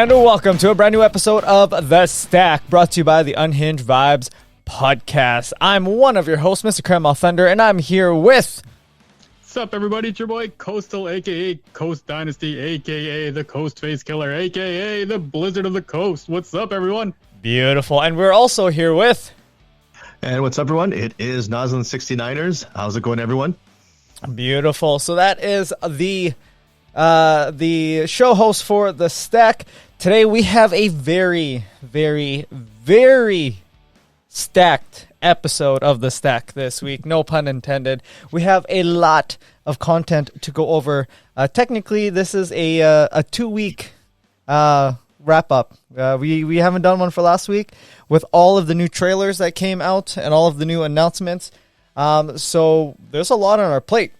And welcome to a brand new episode of The Stack, brought to you by the Unhinged Vibes Podcast. I'm one of your hosts, Mr. Caramel Thunder, and I'm here with... What's up, everybody? It's your boy, Coastal, a.k.a. Coast Dynasty, a.k.a. the Coast Face Killer, a.k.a. the Blizzard of the Coast. What's up, everyone? Beautiful. And we're also here with... And what's up, everyone? It is Noslen 69ers. How's it going, everyone? Beautiful. So that is the show host for The Stack. Today we have a very, very, very stacked episode of The Stack this week. No pun intended. We have a lot of content to go over. Technically, this is a 2-week wrap-up. We haven't done one for last week with all of the new trailers that came out and all of the new announcements. So there's a lot on our plate.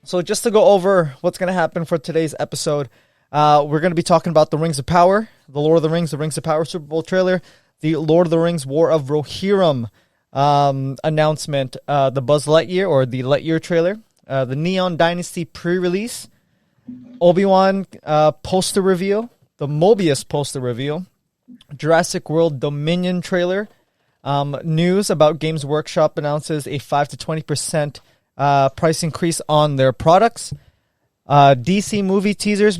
So just to go over what's going to happen for today's episode, we're going to be talking about the Rings of Power, the Lord of the Rings of Power Super Bowl trailer, the Lord of the Rings War of Rohirrim announcement, the Buzz Lightyear or the Lightyear trailer, the Neon Dynasty Prerelease, Obi-wan poster reveal, the Morbius poster reveal, Jurassic World Dominion trailer, news about Games Workshop announces a 5 to 20% price increase on their products. DC movie teasers,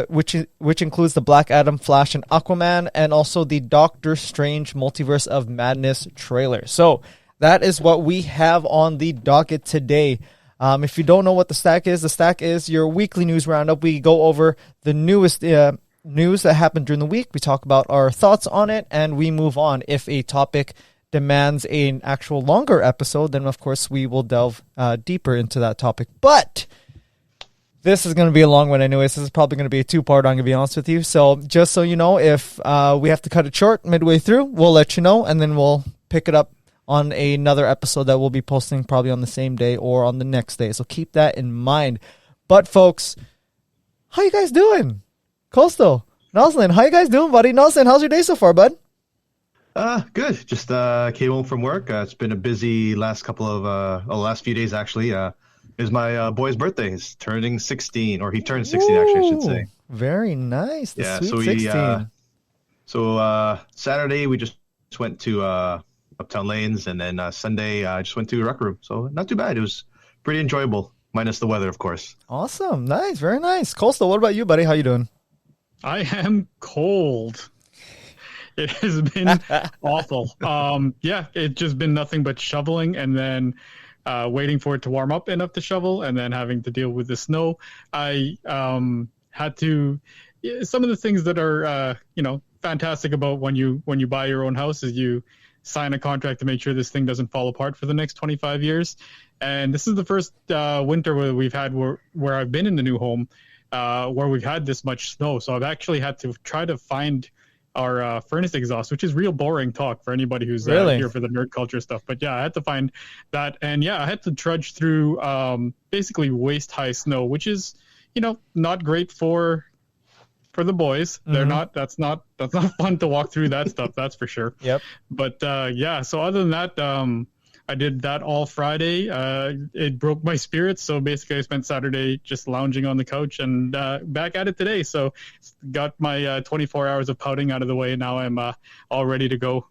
which includes the Black Adam, Flash, and Aquaman, and also the Doctor Strange Multiverse of Madness trailer. So that is what we have on the docket today. If you don't know what The Stack is your weekly news roundup. We go over the newest news that happened during the week. We talk about our thoughts on it, and we move on. If a topic demands an actual longer episode, then of course we will delve deeper into that topic. But this is going to be a long one anyways. This is probably going to be a 2-part, I'm going to be honest with you. So just so you know, if we have to cut it short midway through, we'll let you know, and then we'll pick it up on another episode that we'll be posting probably on the same day or on the next day. So keep that in mind. But folks, how you guys doing? Coastal, Noslen, how you guys doing, buddy? Noslen, how's your day so far, bud? Good. Just came home from work. It's been a busy last few days, actually. Is my boy's birthday. He's turning 16, or he turned 16, actually, I should say. Very nice. The sweet so 16. Saturday, we just went to Uptown Lanes, and then Sunday, I just went to Rec Room. So not too bad. It was pretty enjoyable, minus the weather, of course. Awesome. Nice. Very nice. Coastal, what about you, buddy? How you doing? I am cold. It has been awful. It's just been nothing but shoveling and then waiting for it to warm up enough to shovel and then having to deal with the snow. I had to... Some of the things that are, fantastic about when you buy your own house is you sign a contract to make sure this thing doesn't fall apart for the next 25 years. And this is the first winter where we've had where I've been in the new home where we've had this much snow. So I've actually had to try to find our furnace exhaust, which is real boring talk for anybody who's here for the nerd culture stuff. But yeah, I had to find that. And yeah, I had to trudge through basically waist-high snow, which is, not great for the boys. Mm-hmm. That's not fun to walk through that stuff. That's for sure. Yep. But so other than that, I did that all Friday. It broke my spirits. So basically I spent Saturday just lounging on the couch and back at it today. So got my 24 hours of pouting out of the way. And now I'm all ready to go.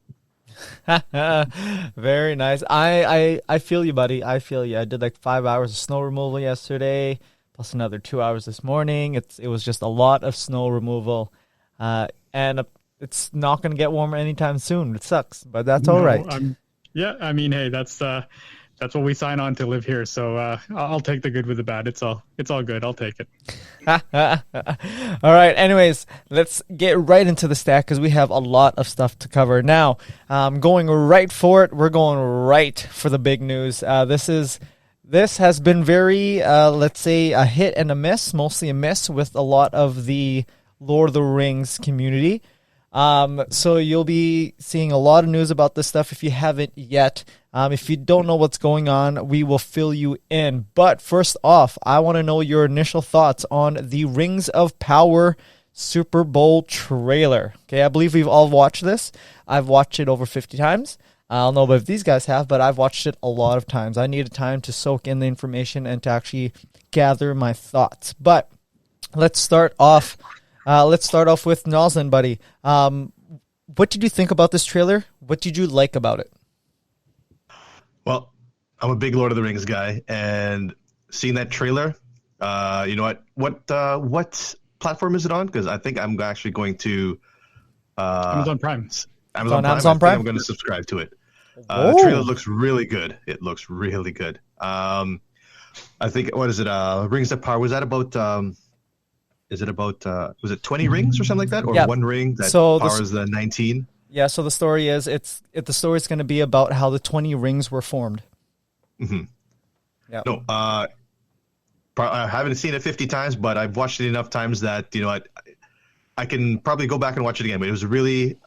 Very nice. I feel you, buddy. I feel you. I did like 5 hours of snow removal yesterday, plus another 2 hours this morning. It was just a lot of snow removal. And it's not going to get warmer anytime soon. It sucks, but that's all right. Hey, that's what we sign on to live here. So I'll take the good with the bad. It's all good. I'll take it. All right. Anyways, let's get right into the stack because we have a lot of stuff to cover. Now, going right for it. We're going right for the big news. This has been very, let's say, a hit and a miss, mostly a miss with a lot of the Lord of the Rings community. So you'll be seeing a lot of news about this stuff if you haven't yet. If you don't know what's going on, we will fill you in. But first off, I want to know your initial thoughts on the Rings of Power Super Bowl trailer. Okay, I believe we've all watched this. I've watched it over 50 times. I don't know if these guys have, but I've watched it a lot of times. I needed time to soak in the information and to actually gather my thoughts. But let's start off Let's start off with Noslen, buddy. What did you think about this trailer? What did you like about it? Well, I'm a big Lord of the Rings guy, and seeing that trailer, you know what platform is it on? Because I think I'm actually going to Amazon Prime. Amazon Prime? I'm going to subscribe to it. The trailer looks really good. It looks really good. I think, what is it? Rings of Power. Was that about? Was it 20 rings or something like that, or one ring that powers the 19? Yeah. So the story is the story is going to be about how the 20 rings were formed. Mm-hmm. Yeah. No, I haven't seen it 50 times, but I've watched it enough times that I can probably go back and watch it again. But it was a really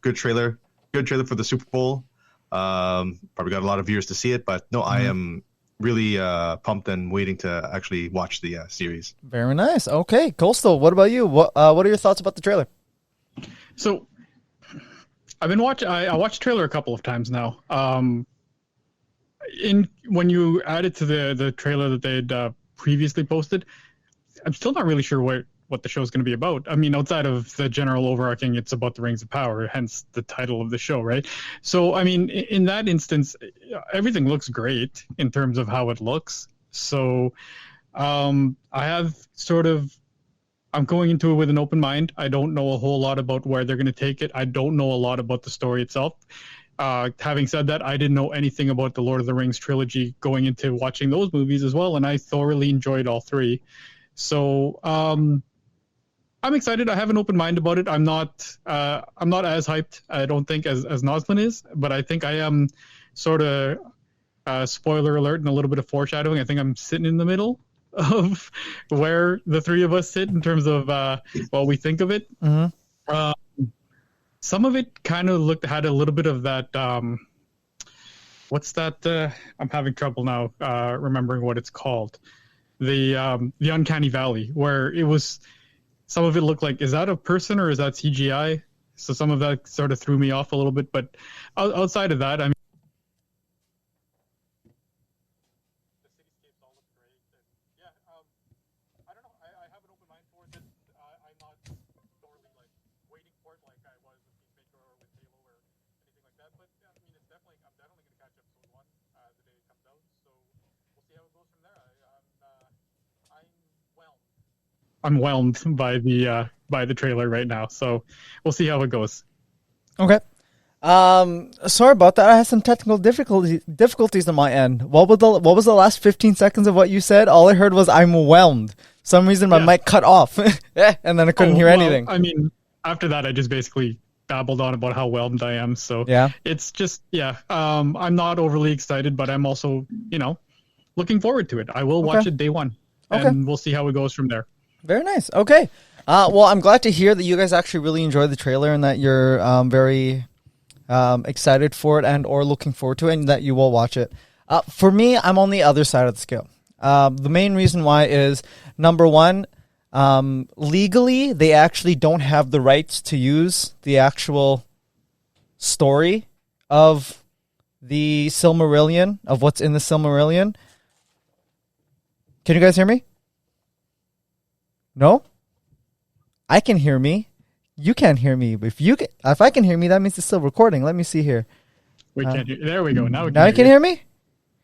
good trailer. Good trailer for the Super Bowl. Probably got a lot of viewers to see it, but no, I am really pumped and waiting to actually watch the series. Very nice. Okay, Coastal, what about you? What are your thoughts about the trailer? So I've been watching. I watched the trailer a couple of times now. When you added to the trailer that they had previously posted, I'm still not really sure what the show is going to be about. I mean, outside of the general overarching, it's about the Rings of Power, hence the title of the show, right? So, I mean, in that instance, everything looks great in terms of how it looks. So, I'm going into it with an open mind. I don't know a whole lot about where they're going to take it. I don't know a lot about the story itself. Having said that, I didn't know anything about the Lord of the Rings trilogy going into watching those movies as well, and I thoroughly enjoyed all three. So, I'm excited. I have an open mind about it. I'm not as hyped, I don't think, as Noslen is, but I think I am sort of spoiler alert and a little bit of foreshadowing. I think I'm sitting in the middle of where the three of us sit in terms of what we think of it. Mm-hmm. Some of it kind of had a little bit of that. What's that? I'm having trouble now remembering what it's called. The Uncanny Valley, where it was. Some of it looked like, is that a person or is that CGI? So some of that sort of threw me off a little bit. But outside of that, I mean, the cityscapes all look great. And yeah, I don't know. I have an open mind for it. I'm not thoroughly waiting for it like I was with Peacemaker or with Halo or anything like that. But yeah, I mean, I'm definitely going to catch episode 1 the day it comes out. So we'll see how it goes from there. I'm whelmed by the trailer right now, so we'll see how it goes. Okay. Sorry about that. I had some technical difficulties on my end. What was the last 15 seconds of what you said? All I heard was I'm whelmed. For some reason my mic cut off, and then I couldn't hear anything. I mean, after that, I just basically babbled on about how whelmed I am. So it's just I'm not overly excited, but I'm also looking forward to it. I will watch it day one, and we'll see how it goes from there. Very nice. Okay. Well, I'm glad to hear that you guys actually really enjoyed the trailer and that you're very excited for it and or looking forward to it and that you will watch it. For me, I'm on the other side of the scale. The main reason why is, number one, legally, they actually don't have the rights to use the actual story of the Silmarillion, of what's in the Silmarillion. Can you guys hear me? No? I can hear me. You can't hear me. If I can hear me, that means it's still recording. Let me see here. We can't hear. There we go. Now you can hear me?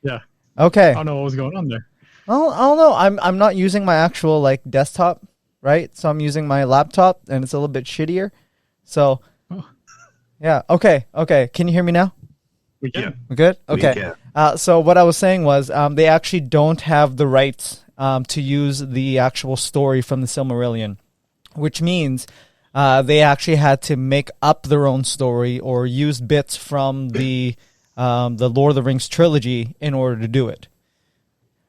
Yeah. Okay. I don't know what was going on there. I don't know. I'm not using my actual desktop, right? So I'm using my laptop, and it's a little bit shittier. So, yeah. Okay. Can you hear me now? We can. Yeah. We're good? Okay. So what I was saying was they actually don't have the rights to use the actual story from the Silmarillion, which means they actually had to make up their own story or use bits from the Lord of the Rings trilogy in order to do it.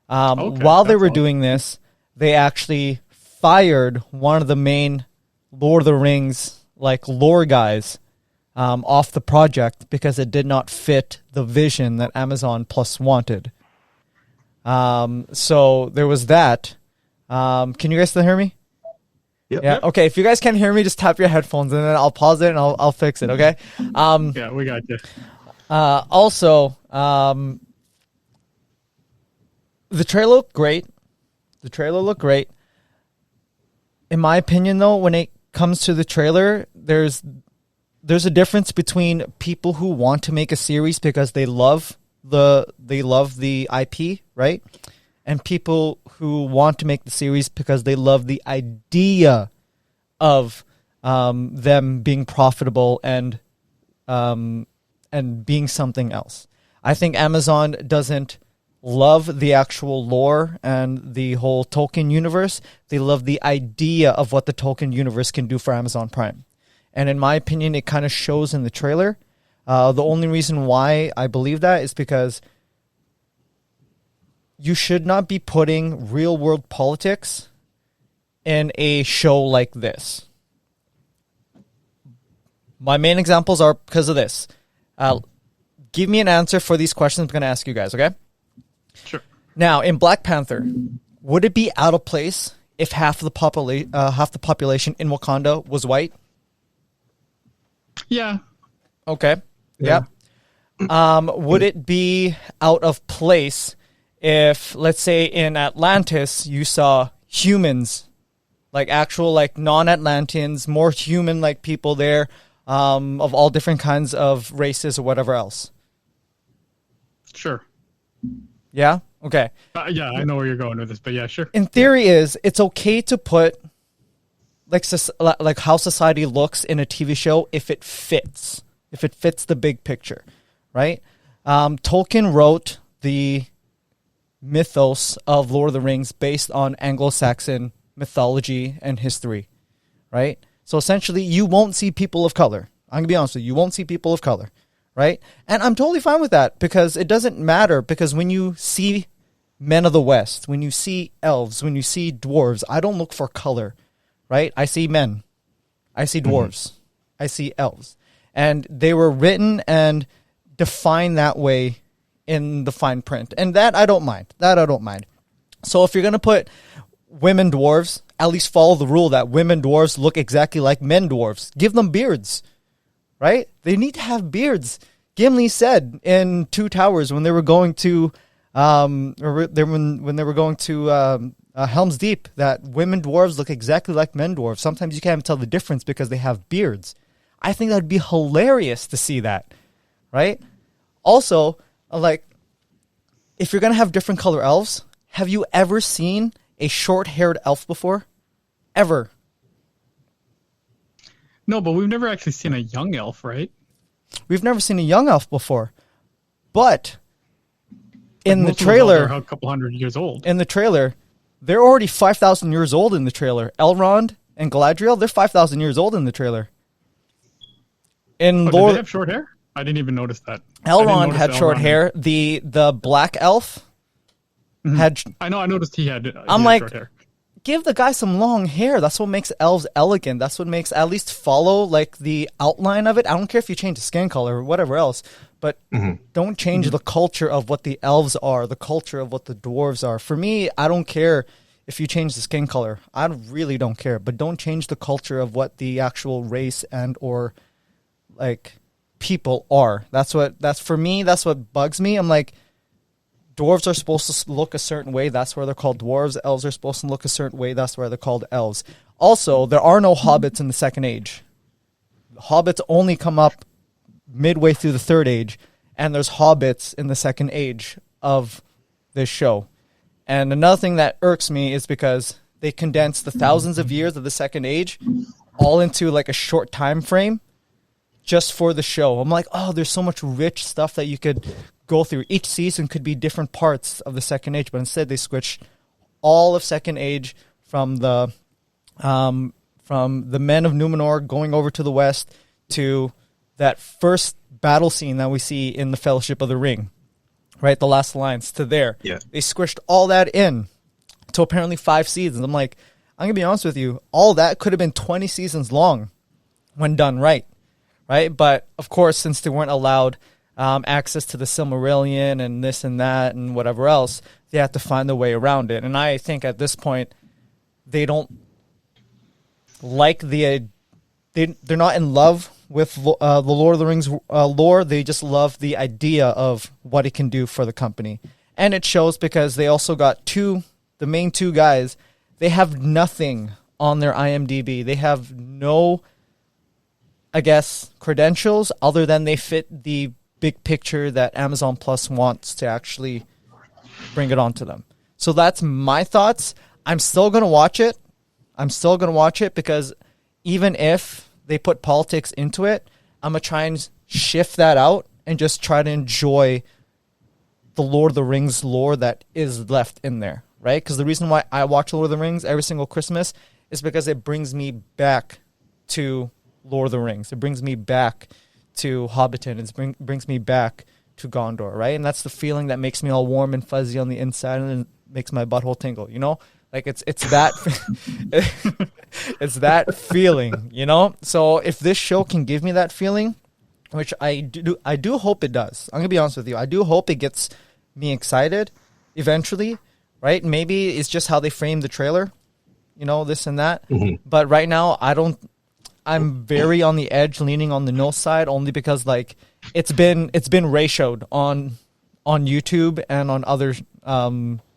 While they were doing this, they actually fired one of the main Lord of the Rings lore guys off the project because it did not fit the vision that Amazon Plus wanted. So there was that. Can you guys still hear me? Yep. Yeah. Okay. If you guys can't hear me, just tap your headphones and then I'll pause it and I'll fix it. Okay. Yeah, we got you. Also, the trailer looked great. In my opinion, though, when it comes to the trailer, there's a difference between people who want to make a series because they love the IP, right? And people who want to make the series because they love the idea of them being profitable and being something else. I think Amazon doesn't love the actual lore and the whole Tolkien universe. They love the idea of what the Tolkien universe can do for Amazon Prime. And in my opinion, it kind of shows in the trailer. The only reason why I believe that is because you should not be putting real-world politics in a show like this. My main examples are because of this. Give me an answer for these questions I'm going to ask you guys, okay? Sure. Now, in Black Panther, would it be out of place if half the population in Wakanda was white? Yeah. Okay. Yeah. Would it be out of place if, let's say, in Atlantis, you saw humans, like actual, like non-Atlanteans, more human-like people there, of all different kinds of races or whatever else? Sure. Yeah? Okay. Yeah, I know where you're going with this, but yeah, sure. In theory it's okay to put like how society looks in a TV show if it fits the big picture, right? Tolkien wrote the mythos of Lord of the Rings based on Anglo-Saxon mythology and history, right? So essentially, you won't see people of color. I'm going to be honest with you. You won't see people of color, right? And I'm totally fine with that because it doesn't matter, because when you see men of the West, when you see elves, when you see dwarves, I don't look for color, right? I see men. I see dwarves. I see elves. And they were written and defined that way in the fine print. And that I don't mind. So if you're going to put women dwarves, at least follow the rule that women dwarves look exactly like men dwarves. Give them beards, right? They need to have beards. Gimli said in Two Towers when they were going to when they were going to Helm's Deep that women dwarves look exactly like men dwarves. Sometimes you can't even tell the difference because they have beards. I think that would be hilarious to see that, right? Also, like, if you're going to have different color elves, have you ever seen a short-haired elf before? Ever? No, but we've never actually seen a young elf, right? We've never seen a young elf before. But in the Most of those elves trailer, are a couple hundred years old. in the trailer, they're already 5,000 years old in the trailer. Elrond and Galadriel, they're 5,000 years old in the trailer. In Did Lord, they have short hair? I didn't even notice that. Elrond had short hair. The black elf had. I know. I noticed he had. I'm had like, short hair. give the guy some long hair. That's what makes elves elegant. That's what makes, at least follow like the outline of it. I don't care if you change the skin color or whatever else, but don't change the culture of what the elves are, the culture of what the dwarves are. For me, I don't care if you change the skin color. I really don't care, but don't change the culture of what the actual race and or like people are. That's for me, that's what bugs me. I'm like, dwarves are supposed to look a certain way. That's why they're called dwarves. Elves are supposed to look a certain way. That's why they're called elves. Also, there are no hobbits in the Second Age. Hobbits only come up midway through the Third Age, and there's hobbits in the Second Age of this show. And another thing that irks me is because they condense the thousands of years of the Second Age all into like a short time frame just for the show. I'm like, oh, there's so much rich stuff that you could go through. Each season could be different parts of the Second Age, but instead they switched all of Second Age from the men of Numenor going over to the west to that first battle scene that we see in the Fellowship of the Ring, right? The Last Alliance to there. Yeah. They squished all that in to apparently 5 seasons. I'm like, I'm going to be honest with you. All that could have been 20 seasons long when done right? But of course, since they weren't allowed access to the Silmarillion and this and that and whatever else, they have to find a way around it. And I think at this point, they don't like they're not in love with the Lord of the Rings lore. They just love the idea of what it can do for the company. And it shows because they also got the main two guys, they have nothing on their IMDb. They have no, I guess, credentials other than they fit the big picture that Amazon Plus wants to actually bring it onto them. So that's my thoughts. I'm still going to watch it. Because even if they put politics into it, I'm going to try and shift that out and just try to enjoy the Lord of the Rings lore that is left in there, right? Because the reason why I watch Lord of the Rings every single Christmas is because it brings me back to Lord of the Rings. It brings me back to Hobbiton. It brings me back to Gondor, right? And that's the feeling that makes me all warm and fuzzy on the inside and makes my butthole tingle, you know? Like it's that it's that feeling, you know? So if this show can give me that feeling, which I do hope it does. I'm going to be honest with you. I do hope it gets me excited eventually, right? Maybe it's just how they frame the trailer, you know, this and that. Mm-hmm. But right now I'm very on the edge, leaning on the no side, only because like it's been ratioed on YouTube and on other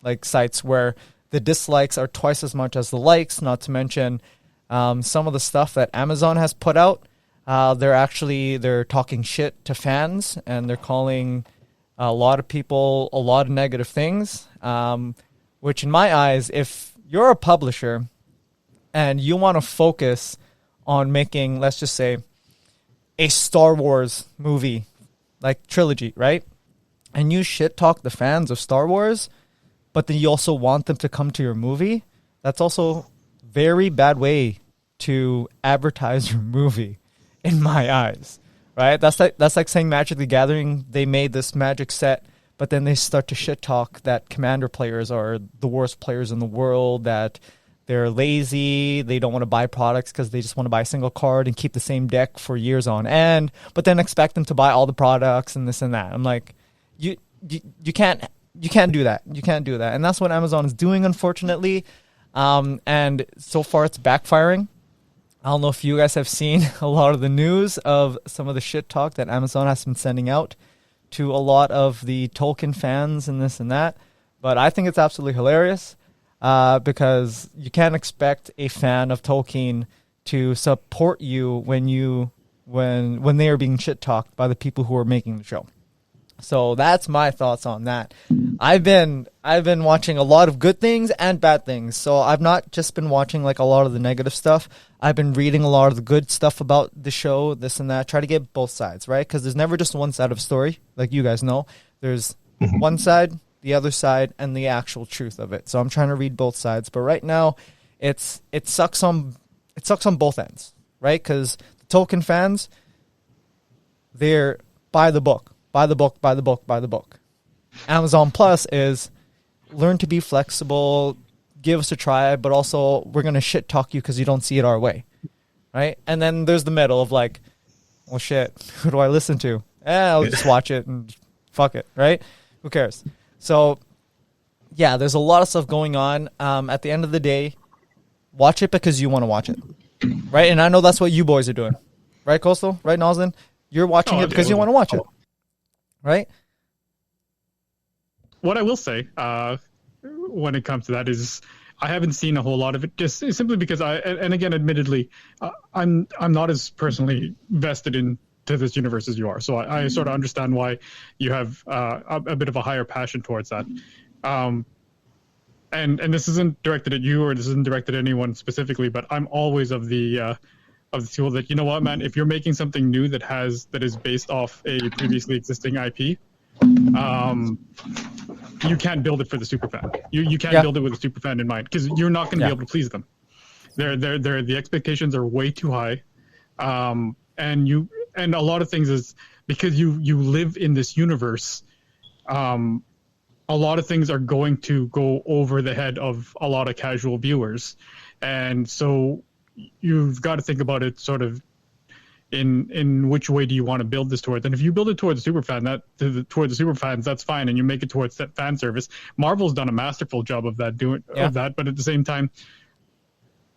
like sites where the dislikes are twice as much as the likes. Not to mention some of the stuff that Amazon has put out. They're talking shit to fans, and they're calling a lot of people a lot of negative things. Which in my eyes, if you're a publisher and you want to focus on making, let's just say, a Star Wars movie, like trilogy, right? And you shit talk the fans of Star Wars, but then you also want them to come to your movie, that's also very bad way to advertise your movie, in my eyes, right? That's like saying Magic the Gathering, they made this Magic set, but then they start to shit talk that Commander players are the worst players in the world, that they're lazy, they don't want to buy products because they just want to buy a single card and keep the same deck for years on end, but then expect them to buy all the products and this and that. I'm like, you can't do that. You can't do that. And that's what Amazon is doing, unfortunately. And so far it's backfiring. I don't know if you guys have seen a lot of the news of some of the shit talk that Amazon has been sending out to a lot of the Tolkien fans and this and that. But I think it's absolutely hilarious because you can't expect a fan of Tolkien to support you when they are being shit talked by the people who are making the show. So that's my thoughts on that. I've been watching a lot of good things and bad things. So I've not just been watching like a lot of the negative stuff. I've been reading a lot of the good stuff about the show, this and that. Try to get both sides, right? Because there's never just one side of a story, like you guys know. There's one side, the other side, and the actual truth of it. So I'm trying to read both sides. But right now, it sucks on both ends, right? Because the Tolkien fans, they're buy the book. Buy the book, buy the book, buy the book. Amazon Plus is learn to be flexible, give us a try, but also we're going to shit talk you because you don't see it our way, right? And then there's the middle of like, well, shit, who do I listen to? I'll just watch it and fuck it, right? Who cares? So, yeah, there's a lot of stuff going on. At the end of the day, watch it because you want to watch it, right? And I know that's what you boys are doing, right, Coastal? Right, Noslen? You're watching it because you want to watch it. Right? What I will say when it comes to that is I haven't seen a whole lot of it, just simply because and again, admittedly, I'm not as personally vested into this universe as you are. So I sort of understand why you have a bit of a higher passion towards that. And this isn't directed at you, or this isn't directed at anyone specifically, but I'm always of the tool that, you know what, man, if you're making something new that is based off a previously existing IP, you can't build it for the superfan. You can't build it with a superfan in mind, because you're not going to be able to please them. The expectations are way too high, and a lot of things is because you live in this universe. A lot of things are going to go over the head of a lot of casual viewers, and so you've got to think about it sort of in which way do you want to build this towards. And if you build it towards the superfan, towards the superfans, that's fine, and you make it towards that fan service. Marvel's done a masterful job of that, but at the same time,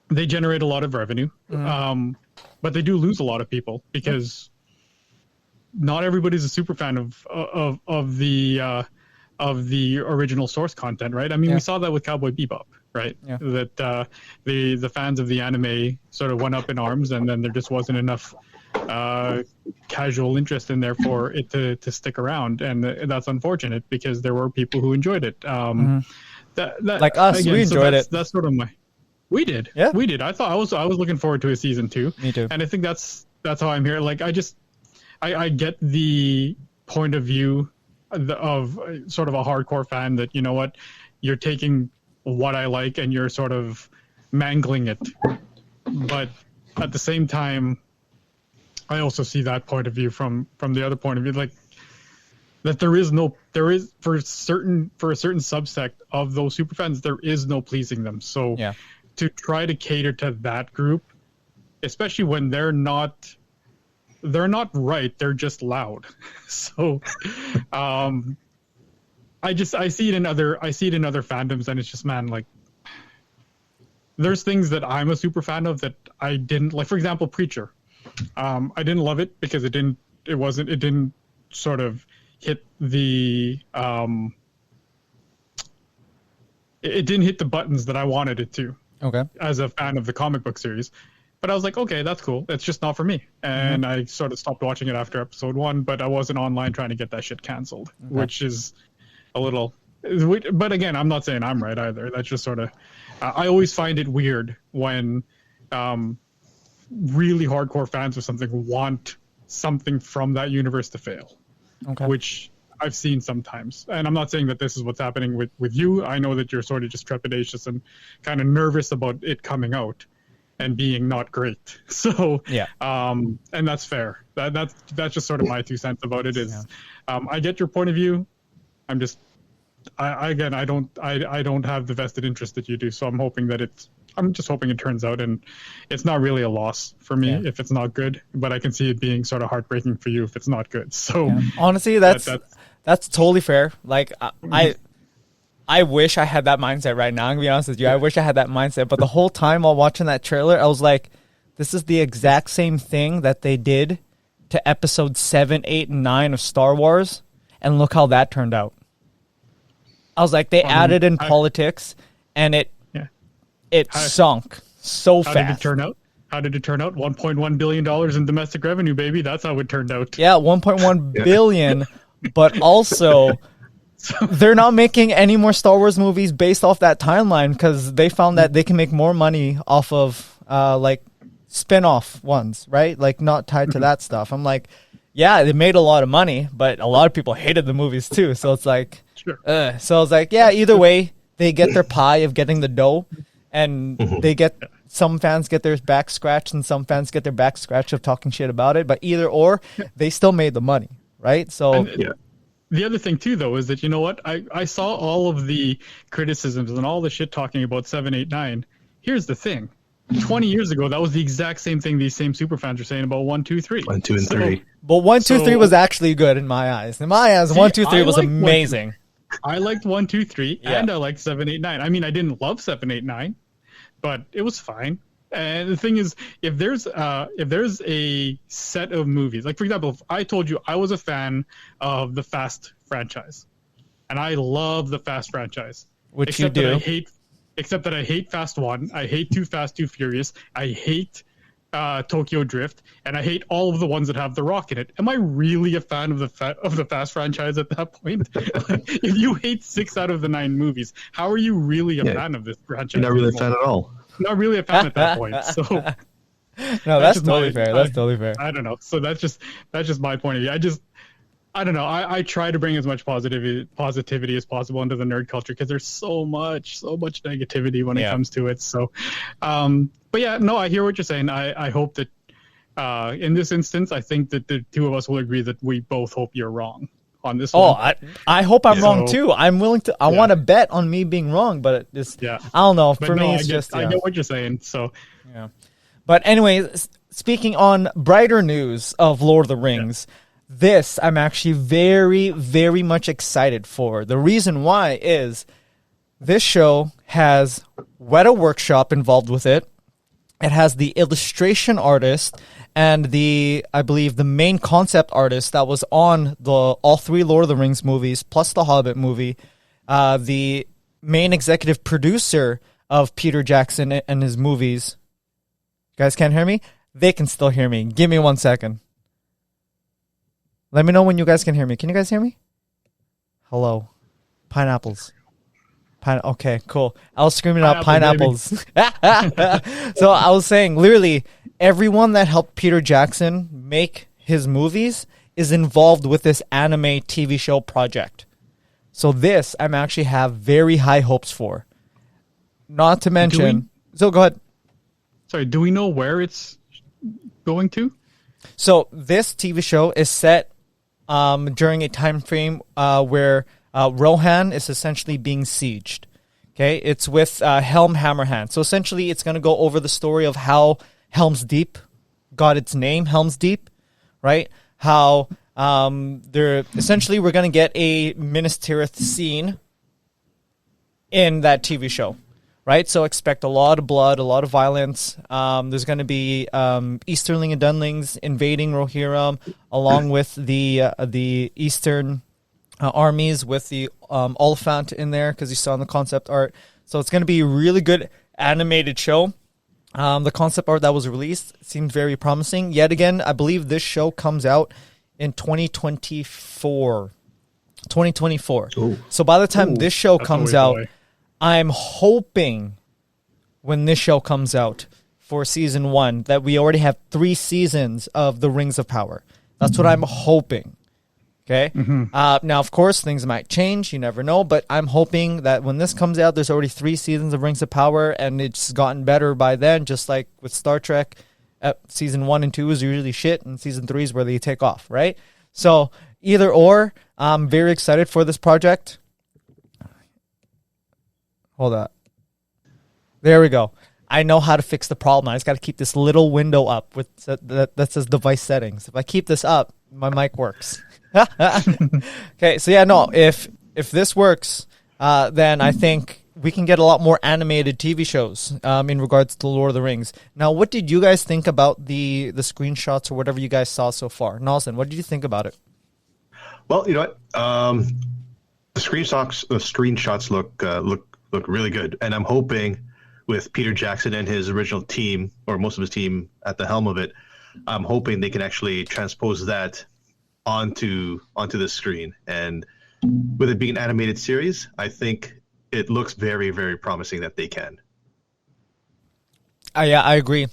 they generate a lot of revenue, but they do lose a lot of people because not everybody's a superfan of the original source content, right? I mean, we saw that with Cowboy Bebop, right? Yeah. That the fans of the anime sort of went up in arms, and then there just wasn't enough casual interest in there for it to stick around, and that's unfortunate because there were people who enjoyed it. That Like us, we enjoyed it. That's sort of we did. Yeah. We did. I thought I was looking forward to a season 2. Me too. And I think that's how I'm here. Like I get the point of view of sort of a hardcore fan that, you know what, you're taking what I like and you're sort of mangling it. But at the same time, I also see that point of view from the other point of view, like that there is for a certain subsect of those superfans, there is no pleasing them. So Yeah. to try to cater to that group, especially when they're not right, they're just loud. So I see it in other fandoms, and it's just, man, like there's things that I'm a super fan of that I didn't like. For example, Preacher. I didn't love it because it didn't sort of hit the it didn't hit the buttons that I wanted it to. Okay. As a fan of the comic book series. But I was like, okay, that's cool. It's just not for me. And I sort of stopped watching it after episode 1, but I wasn't online trying to get that shit canceled, which is a little... But again, I'm not saying I'm right either. That's just sort of... I always find it weird when really hardcore fans of something want something from that universe to fail, which I've seen sometimes. And I'm not saying that this is what's happening with you. I know that you're sort of just trepidatious and kind of nervous about it coming out and being not great. So, Yeah. And that's fair. That's just sort of my 2 cents about it is, I get your point of view. I'm just, I don't have the vested interest that you do. So I'm just hoping it turns out, and it's not really a loss for me if it's not good, but I can see it being sort of heartbreaking for you if it's not good. So honestly, that's totally fair. Like I wish I had that mindset right now. I'm gonna be honest with you. I wish I had that mindset. But the whole time while watching that trailer, I was like, this is the exact same thing that they did to episode 7, 8, and 9 of Star Wars. And look how that turned out. I was like, they added in politics, and it sunk so fast. How did it turn out? How did it turn out? $1.1 billion in domestic revenue, baby. That's how it turned out. Yeah, 1.1 billion. But also... they're not making any more Star Wars movies based off that timeline because they found that they can make more money off of like spin-off ones, right? Like not tied to that stuff. I'm like, yeah, they made a lot of money, but a lot of people hated the movies too. So it's like, so I was like, yeah, either way, they get their pie of getting the dough, and they get some fans get their back scratched and some fans get their back scratched of talking shit about it. But either or, they still made the money, right? So the other thing too, though, is that, you know what? I saw all of the criticisms and all the shit talking about 7, 8, 9. Here's the thing. 20 years ago, that was the exact same thing these same superfans are saying about 1, 2, 3. 1, 2, and 3. But 1, 2, 3 was actually good in my eyes. In my eyes, 1, 2, 3 was amazing. I liked 1, 2, 3, and I liked 7, 8, 9. I mean, I didn't love 7, 8, 9, but it was fine. And the thing is, if there's a set of movies, like for example, if I told you I was a fan of the Fast franchise, and I love the Fast franchise, which you do, except that I hate Fast 1, I hate Too Fast, Too Furious, I hate Tokyo Drift, and I hate all of the ones that have The Rock in it. Am I really a fan of the Fast franchise at that point? If you hate 6 out of the 9 movies, how are you really a fan of this franchise? You're not really a fan at all. Not really a fan at that point. So no, that's totally fair. That's totally fair. I don't know. So that's just my point of view. I don't know. I try to bring as much positivity as possible into the nerd culture because there's so much negativity when it comes to it. So, but yeah, no, I hear what you're saying. I hope that in this instance, I think that the two of us will agree that we both hope you're wrong on this one. I hope I'm wrong too. I'm willing to. I want to bet on me being wrong, but it's I don't know. For me, it's just I get what you're saying. So But anyways, speaking on brighter news of Lord of the Rings, this I'm actually very, very much excited for. The reason why is this show has Weta Workshop involved with it. It has the illustration artist and I believe the main concept artist that was on all 3 Lord of the Rings movies plus the Hobbit movie. The main executive producer of Peter Jackson and his movies. You guys can't hear me? They can still hear me. Give me 1 second. Let me know when you guys can hear me. Can you guys hear me? Hello. Pineapples. Okay, cool. I was screaming out pineapples. So I was saying, literally, everyone that helped Peter Jackson make his movies is involved with this anime TV show project. So this, I'm actually have very high hopes for. Not to mention... So go ahead. Sorry, do we know where it's going to? So this TV show is set during a time frame where Rohan is essentially being sieged. Okay, it's with Helm Hammerhand. So essentially, it's going to go over the story of how Helm's Deep got its name, Helm's Deep, right? How we're going to get a Minas Tirith scene in that TV show, right? So expect a lot of blood, a lot of violence. There's going to be Easterling and Dunlings invading Rohirrim, along with the Eastern armies with the Oliphant in there, because you saw in the concept art. So it's going to be a really good animated show. The concept art that was released seemed very promising. Yet again, I believe this show comes out in 2024. 2024. Ooh. So by the time this show comes out, I'm hoping when this show comes out for season 1 that we already have 3 seasons of the Rings of Power. That's what I'm hoping. Okay. Now, of course, things might change. You never know. But I'm hoping that when this comes out, there's already 3 seasons of Rings of Power, and it's gotten better by then. Just like with Star Trek, season 1 and 2 is usually shit, and season 3 is where they take off, right? So either or, I'm very excited for this project. Hold on. There we go. I know how to fix the problem. I just got to keep this little window up with that says device settings. If I keep this up, my mic works. Okay, so yeah, no, if this works, then I think we can get a lot more animated TV shows in regards to Lord of the Rings. Now, what did you guys think about the screenshots or whatever you guys saw so far? Noslen, what did you think about it? Well, you know what? The screenshots look really good, and I'm hoping with Peter Jackson and his original team, or most of his team at the helm of it, I'm hoping they can actually transpose that onto the screen. And with it being an animated series, I think it looks very, very promising that they can. Yeah, I agree.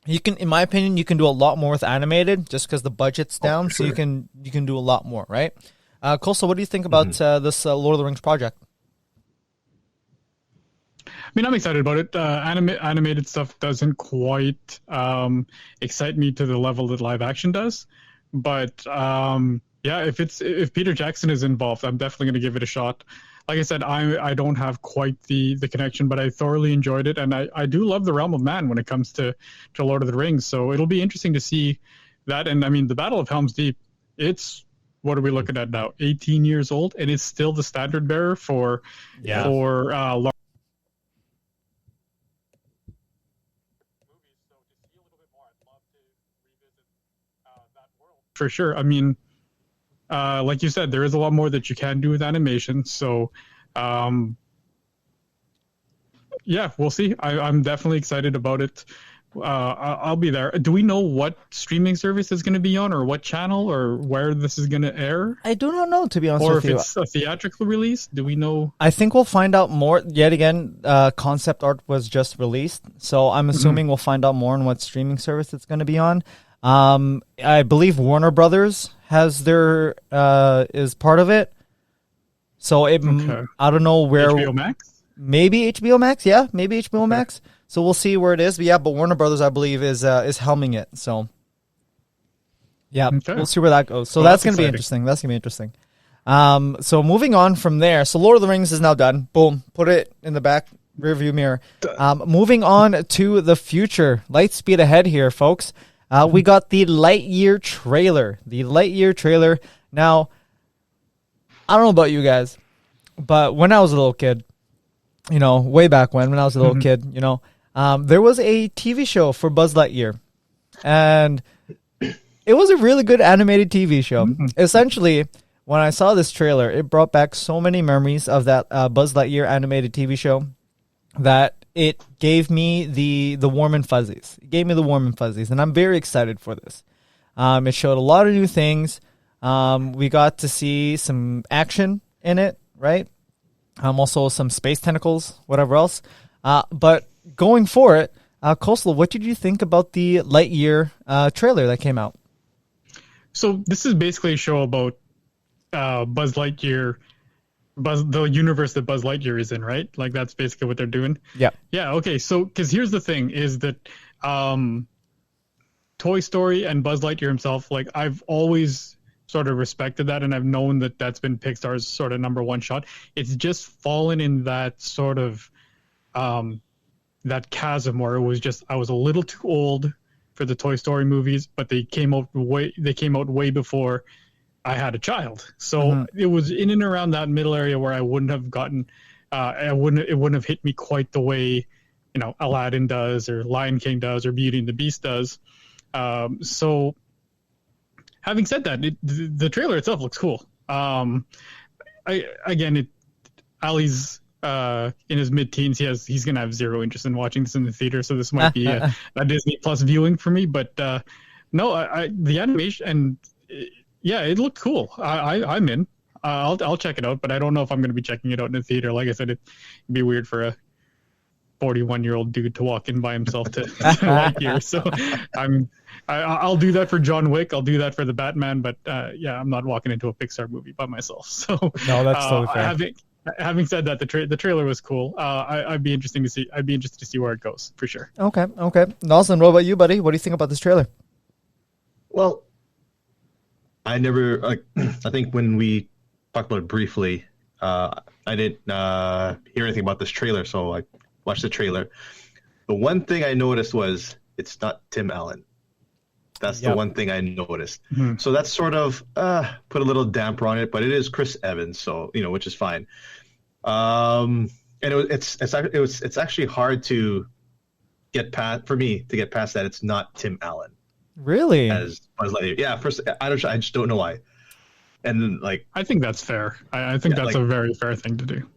You can, in my opinion, you can do a lot more with animated just because the budget's down, so you can do a lot more, right? Cool. So, what do you think about this Lord of the Rings project? I mean, I'm excited about it. Animated stuff doesn't quite excite me to the level that live action does. But yeah, if Peter Jackson is involved, I'm definitely going to give it a shot. Like I said, I don't have quite the connection, but I thoroughly enjoyed it, and I do love the Realm of Man when it comes to Lord of the Rings. So it'll be interesting to see that. And I mean, the Battle of Helm's Deep, it's, what are we looking at now? 18 years old, and it's still the standard bearer for large. For sure. I mean, like you said, there is a lot more that you can do with animation. So, yeah, we'll see. I'm definitely excited about it. I'll be there. Do we know what streaming service is going to be on, or what channel, or where this is going to air? I do not know, to be honest with you. Or if it's a theatrical release, do we know? I think we'll find out more. Yet again, concept art was just released, so I'm assuming we'll find out more on what streaming service it's going to be on. I believe Warner Brothers has their is part of it. So I don't know where. HBO Max? Maybe HBO Max. Yeah, maybe HBO Max. So we'll see where it is. But yeah, but Warner Brothers, I believe, is helming it. So yeah, we'll see where that goes. So that's going to be interesting. That's going to be interesting. So moving on from there. So Lord of the Rings is now done. Boom. Put it in the back rearview mirror. Moving on to the future. Light speed ahead here, folks. We got the Lightyear trailer. The Lightyear trailer. Now, I don't know about you guys, but when I was a little kid, way back when I was a little kid, there was a TV show for Buzz Lightyear. And it was a really good animated TV show. Essentially, when I saw this trailer, it brought back so many memories of that Buzz Lightyear animated TV show that it gave me the warm and fuzzies. It gave me the warm and fuzzies, and I'm very excited for this. It showed a lot of new things. We got to see some action in it, right? Also some space tentacles, whatever else. But going for it, Coastal, what did you think about the Lightyear trailer that came out? So this is basically a show about Buzz Lightyear, the universe that Buzz Lightyear is in, right? Like that's basically what they're doing. Yeah. Yeah. Okay. So, because here's the thing: is that Toy Story and Buzz Lightyear himself, like I've always sort of respected that, and I've known that that's been Pixar's sort of number one shot. It's just fallen in that sort of that chasm where it was just I was a little too old for the Toy Story movies, but they came out way before I had a child. So it was in and around that middle area where I wouldn't have gotten it wouldn't have hit me quite the way, you know, Aladdin does or Lion King does or Beauty and the Beast does. So having said that, the trailer itself looks cool. Ali's in his mid-teens. He's gonna have zero interest in watching this in the theater, so this might be a Disney Plus viewing for me. But no, the animation and yeah, it looked cool. I'm in. I'll check it out, but I don't know if I'm gonna be checking it out in the theater. Like I said, it'd be weird for a 41-year-old dude to walk in by himself to Lightyear. So I'll do that for John Wick. I'll do that for the Batman. But yeah, I'm not walking into a Pixar movie by myself. So no, that's totally fair. Having said that, the trailer was cool. I'd be interested to see where it goes for sure. Okay. Noslen, what about you, buddy? What do you think about this trailer? Well, I never I think when we talked about it briefly, I didn't hear anything about this trailer, so I watched the trailer. The one thing I noticed was it's not Tim Allen. That's the one thing I noticed. So that's sort of put a little damper on it, but it is Chris Evans, so which is fine. And it's actually hard to get past that it's not Tim Allen. Really? As Buzz Lightyear. Yeah, first I just don't know why. And I think that's fair. I think that's a very fair thing to do.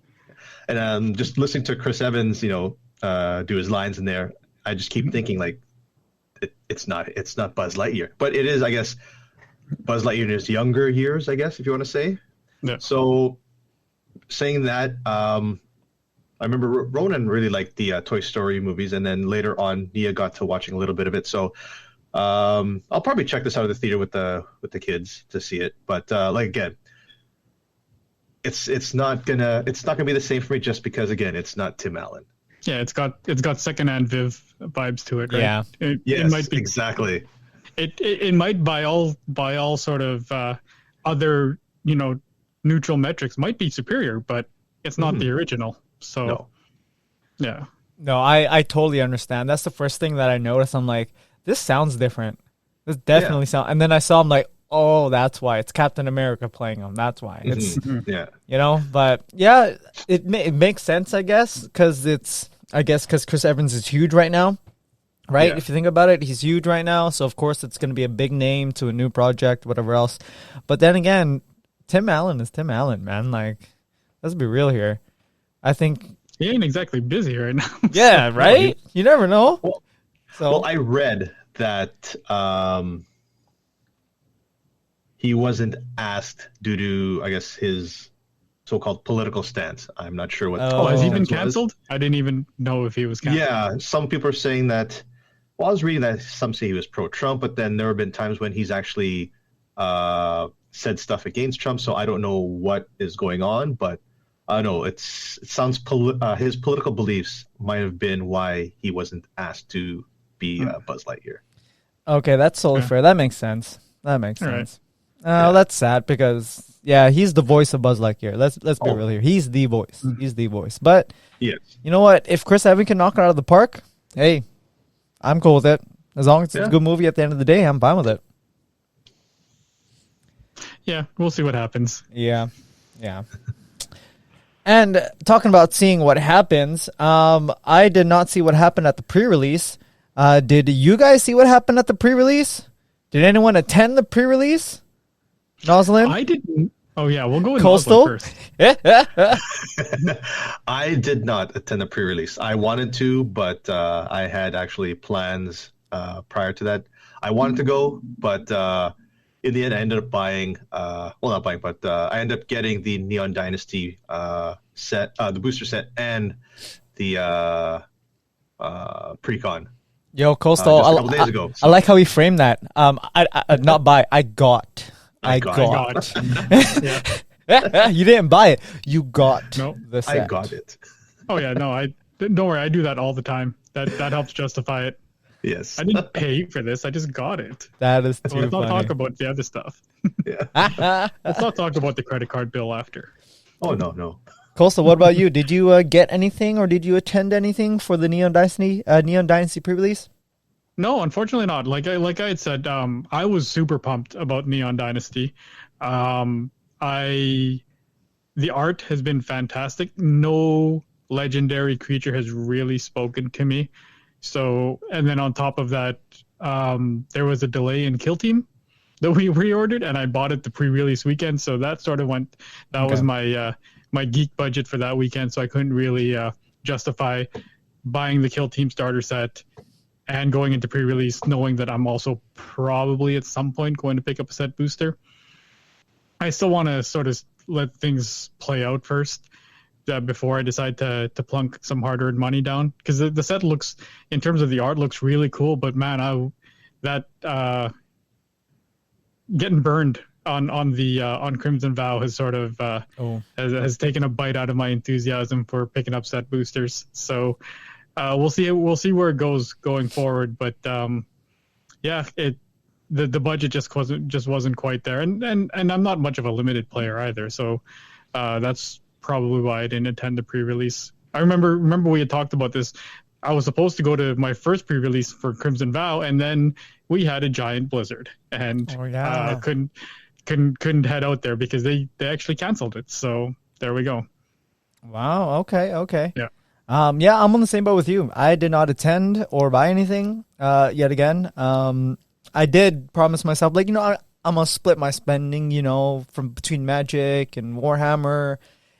And just listening to Chris Evans, do his lines in there, I just keep thinking it's not Buzz Lightyear, but it is, I guess, Buzz Lightyear in his younger years, I guess, if you want to say. Yeah. So saying that, I remember Ronan really liked the Toy Story movies, and then later on, Nia got to watching a little bit of it. So I'll probably check this out of the theater with the kids to see it. But again, it's not gonna be the same for me just because again, it's not Tim Allen. Yeah, it's got secondhand Viv vibes to it, right? Yeah. It might be exactly. It might by all sort of other neutral metrics might be superior, but it's not the original. So no. Yeah. No, I totally understand. That's the first thing that I noticed. I'm like, this sounds different. This definitely sounds. And then I saw him like, oh, that's why it's Captain America playing him. That's why it's But yeah, it makes sense, I guess, because Chris Evans is huge right now, right? Yeah. If you think about it, he's huge right now. So of course it's going to be a big name to a new project, whatever else. But then again, Tim Allen is Tim Allen, man. Like, let's be real here. I think he ain't exactly busy right now. Yeah, right. You never know. Well, I read that he wasn't asked due to, I guess, his so-called political stance. I'm not sure what. Has he been canceled? I didn't even know if he was canceled. Yeah, some people are saying that. Well, I was reading that some say he was pro-Trump, but then there have been times when he's actually said stuff against Trump. So I don't know what is going on, but I know it sounds his political beliefs might have been why he wasn't asked to be Buzz Lightyear. Okay, that's totally fair. That makes sense. Right. That's sad because he's the voice of Buzz Lightyear. Let's be real here. He's the voice. He's the voice. But yes. You know what? If Chris Evans can knock it out of the park, hey, I'm cool with it. As long as it's a good movie at the end of the day, I'm fine with it. Yeah, we'll see what happens. Yeah. And talking about seeing what happens, I did not see what happened at the pre-release. Did you guys see what happened at the pre-release? Did anyone attend the pre-release? Noslen? Oh yeah, we'll go with Coastal? Noslen first. I did not attend the pre-release. I wanted to, but I had actually plans prior to that. I wanted to go, but in the end, I ended up buying. Well, not buying, but I ended up getting the Neon Dynasty set, the booster set, and the pre-con. Yo, Coastal, just a couple days ago. I like how he framed that. I not buy. I got. God. Yeah. You didn't buy it. You got Nope. the set. I got it. Oh yeah, no, I don't worry. I do that all the time. That helps justify it. Yes. I didn't pay for this. I just got it. That is So too let's not funny. talk about the other stuff. Yeah. Let's not talk about the credit card bill after. Oh no. Coastal, what about you? Did you get anything, or did you attend anything for the Neon Dynasty pre-release? No, unfortunately not. Like I had said, I was super pumped about Neon Dynasty. The art has been fantastic. No legendary creature has really spoken to me. So, and then on top of that, there was a delay in Kill Team that we reordered, and I bought it the pre-release weekend. So that sort of went. That was my my geek budget for that weekend. So I couldn't really justify buying the Kill Team starter set and going into pre-release knowing that I'm also probably at some point going to pick up a set booster. I still want to sort of let things play out first before I decide to plunk some hard-earned money down, because the set looks, in terms of the art, looks really cool, but man, getting burned on Crimson Vow has sort of has taken a bite out of my enthusiasm for picking up set boosters. So we'll see where it goes going forward, but the budget just wasn't quite there, and I'm not much of a limited player either, so that's probably why I didn't attend the pre-release. I remember we had talked about this. I was supposed to go to my first pre-release for Crimson Vow, and then we had a giant blizzard, and couldn't head out there because they actually canceled it. So there we go. Wow. Okay. Yeah. I'm on the same boat with you. I did not attend or buy anything yet again. I did promise myself, I'm gonna split my spending, from between Magic and Warhammer.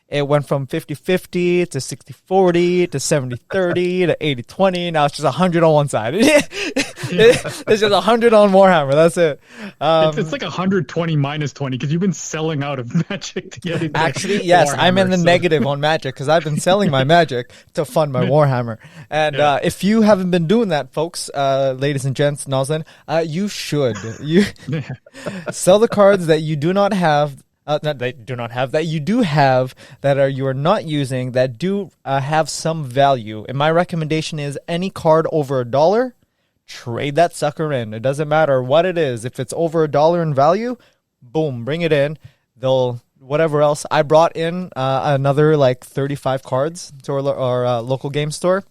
It went from 50-50 to 60-40 to 70-30 to 80-20. Now it's just 100 on one side. It's just 100 on Warhammer. That's it. It's like 120 minus 20 because you've been selling out of Magic to get into Actually, yes, Warhammer, I'm in the negative on Magic because I've been selling my Magic to fund my Warhammer. And if you haven't been doing that, folks, ladies and gents, Noslen, you should. You sell the cards that you do not have. That you do have, that you are not using, that do have some value. And my recommendation is any card over $1, trade that sucker in. It doesn't matter what it is. If it's over $1 in value, boom, bring it in. Whatever else. I brought in another 35 cards to our local game store.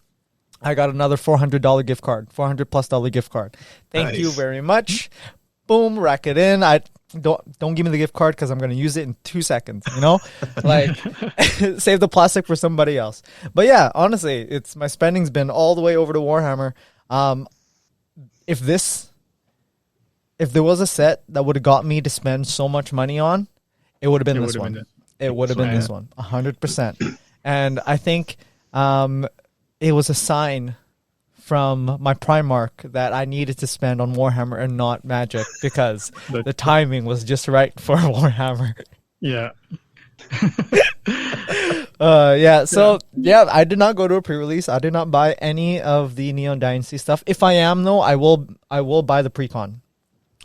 I got another $400 gift card, $400+ gift card. Thank you very much. Boom, rack it in. Don't give me the gift card because I'm going to use it in 2 seconds, save the plastic for somebody else. But yeah, honestly, my spending's been all the way over to Warhammer. If there was a set that would have got me to spend so much money on, it would have been this one. It would have been this one, 100%. And I think it was a sign from my Primark that I needed to spend on Warhammer and not Magic because the timing was just right for Warhammer. Yeah. I did not go to a pre-release. I did not buy any of the Neon Dynasty stuff. If I am though, I will buy the pre-con.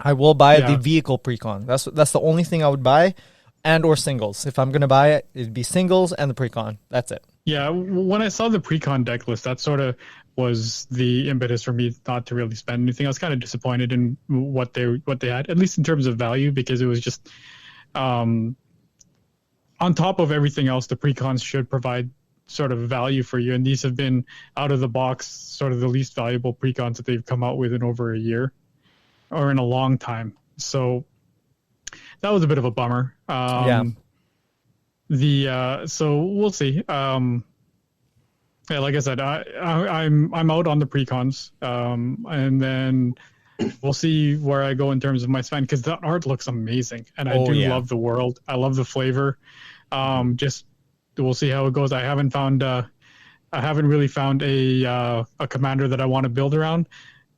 I will buy the vehicle pre-con. That's the only thing I would buy, and or singles. If I'm gonna buy it, it'd be singles and the pre-con. That's it. Yeah, when I saw the pre-con deck list, that sort of was the impetus for me not to really spend anything. I was kind of disappointed in what they had, at least in terms of value, because it was just on top of everything else, the pre-cons should provide sort of value for you, and these have been out of the box sort of the least valuable pre-cons that they've come out with in over a year or in a long time. So that was a bit of a bummer. So we'll see. Like I said, I'm out on the pre-cons, and then we'll see where I go in terms of my spend, because the art looks amazing, and I love the world. I love the flavor. Just we'll see how it goes. I haven't really found a commander that I want to build around.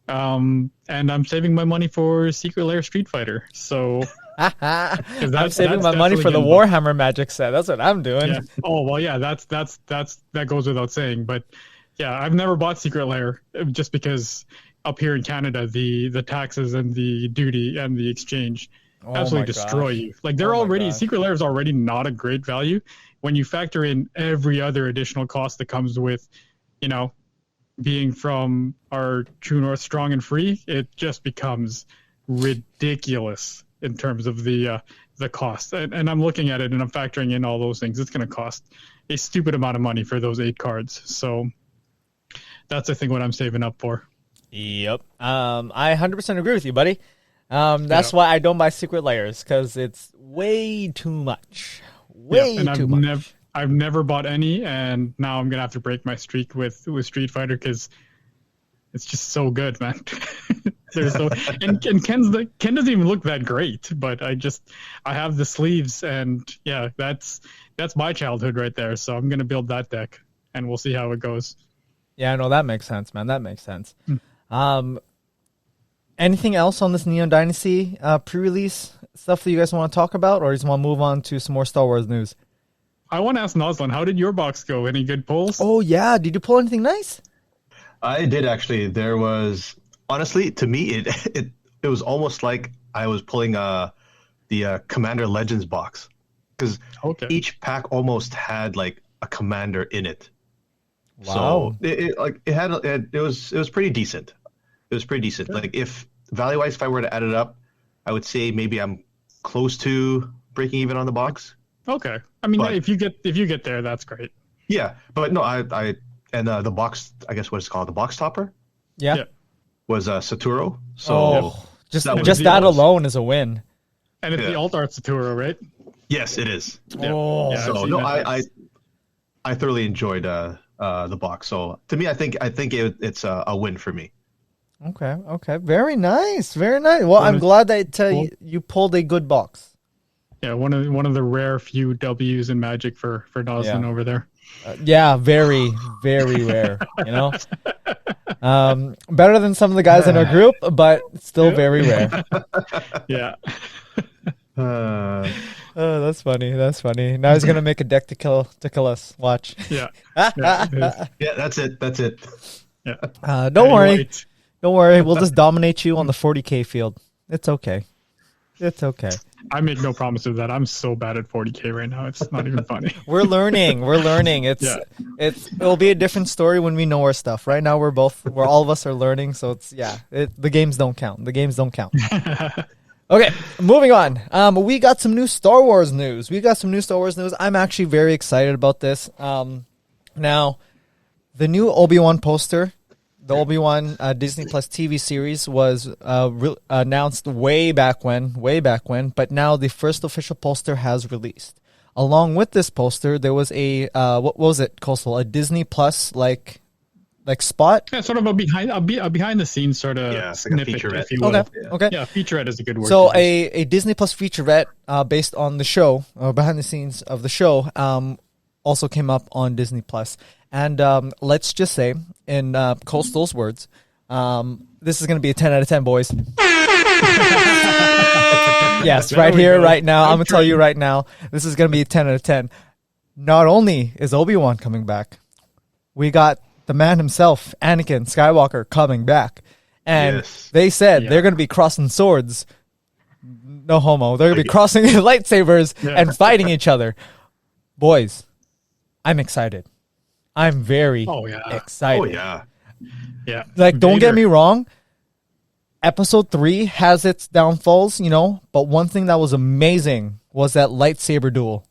And I'm saving my money for Secret Lair Street Fighter. So I'm saving my money for the Warhammer Magic set. That's what I'm doing. Yeah. Oh well, yeah. That goes without saying. But yeah, I've never bought Secret Lair just because up here in Canada, the taxes and the duty and the exchange absolutely destroy you. Like Secret Lair is already not a great value. When you factor in every other additional cost that comes with, being from our True North strong and free, it just becomes ridiculous in terms of the cost. And I'm looking at it and I'm factoring in all those things. It's going to cost a stupid amount of money for those 8 cards. So that's, I think, what I'm saving up for. Yep. I 100% agree with you, buddy. That's why I don't buy Secret Lairs, because it's way too much. Too much. I've never bought any, and now I'm gonna have to break my streak with Street Fighter, because it's just so good, man. and Ken doesn't even look that great, but I have the sleeves, and yeah, that's my childhood right there. So I'm gonna build that deck, and we'll see how it goes. Yeah, no, that makes sense, man. That makes sense. Anything else on this Neon Dynasty pre-release stuff that you guys want to talk about, or just want to move on to some more Star Wars news? I want to ask Noslen, how did your box go? Any good pulls? Oh, yeah. Did you pull anything nice? I did, actually. There was, honestly, to me, it was almost like I was pulling the Commander Legends box, because each pack almost had like a commander in it. Wow. So it was pretty decent. It was pretty decent. Like, if value-wise, if I were to add it up, I would say maybe I'm close to breaking even on the box. Okay. I mean, if you get there, that's great. Yeah, but no, the box, I guess what it's called, the box topper. Yeah. Was Saturo. So just that alone is a win. And it's the alt art Saturo, right? Yes, it is. Yeah. Oh. Yeah, so no, I thoroughly enjoyed the box. So to me, I think it's a win for me. Okay. Very nice. Well, I'm glad that you pulled a good box. Yeah, one of the rare few W's in Magic for Noslen over there. Very, very rare. Better than some of the guys in our group, but still very rare. Yeah. Oh, that's funny. Now he's gonna make a deck to kill us. Watch. Yeah. Yeah, that's it. Yeah. Don't worry. We'll just dominate you on the 40K field. It's okay. I make no promises of that. I'm so bad at 40K right now. It's not even funny. We're learning. It'll be a different story when we know our stuff. Right now, we're all of us are learning. So the games don't count. Okay, moving on. We got some new Star Wars news. I'm actually very excited about this. Now, the new Obi-Wan poster, the Obi-Wan Disney Plus TV series was announced way back when, but now the first official poster has released. Along with this poster, there was a what was it, Coastal? A Disney Plus like spot? Yeah, sort of a behind the scenes sort of snippet, if you will. Okay. Yeah, featurette is a good word. So a Disney Plus featurette based on the show, behind the scenes of the show, also came up on Disney Plus. And let's just say, in Coastal's words, this is going to be a 10 out of 10, boys. Yes, right here, right now. I'm going to tell you right now, this is going to be a 10 out of 10. Not only is Obi-Wan coming back, we got the man himself, Anakin Skywalker, coming back. And they said they're going to be crossing swords. No homo. They're going to be crossing lightsabers and fighting each other. Boys, I'm excited. I'm very excited. Oh, yeah. Yeah. Like, don't get me wrong. Episode 3 has its downfalls, but one thing that was amazing was that lightsaber duel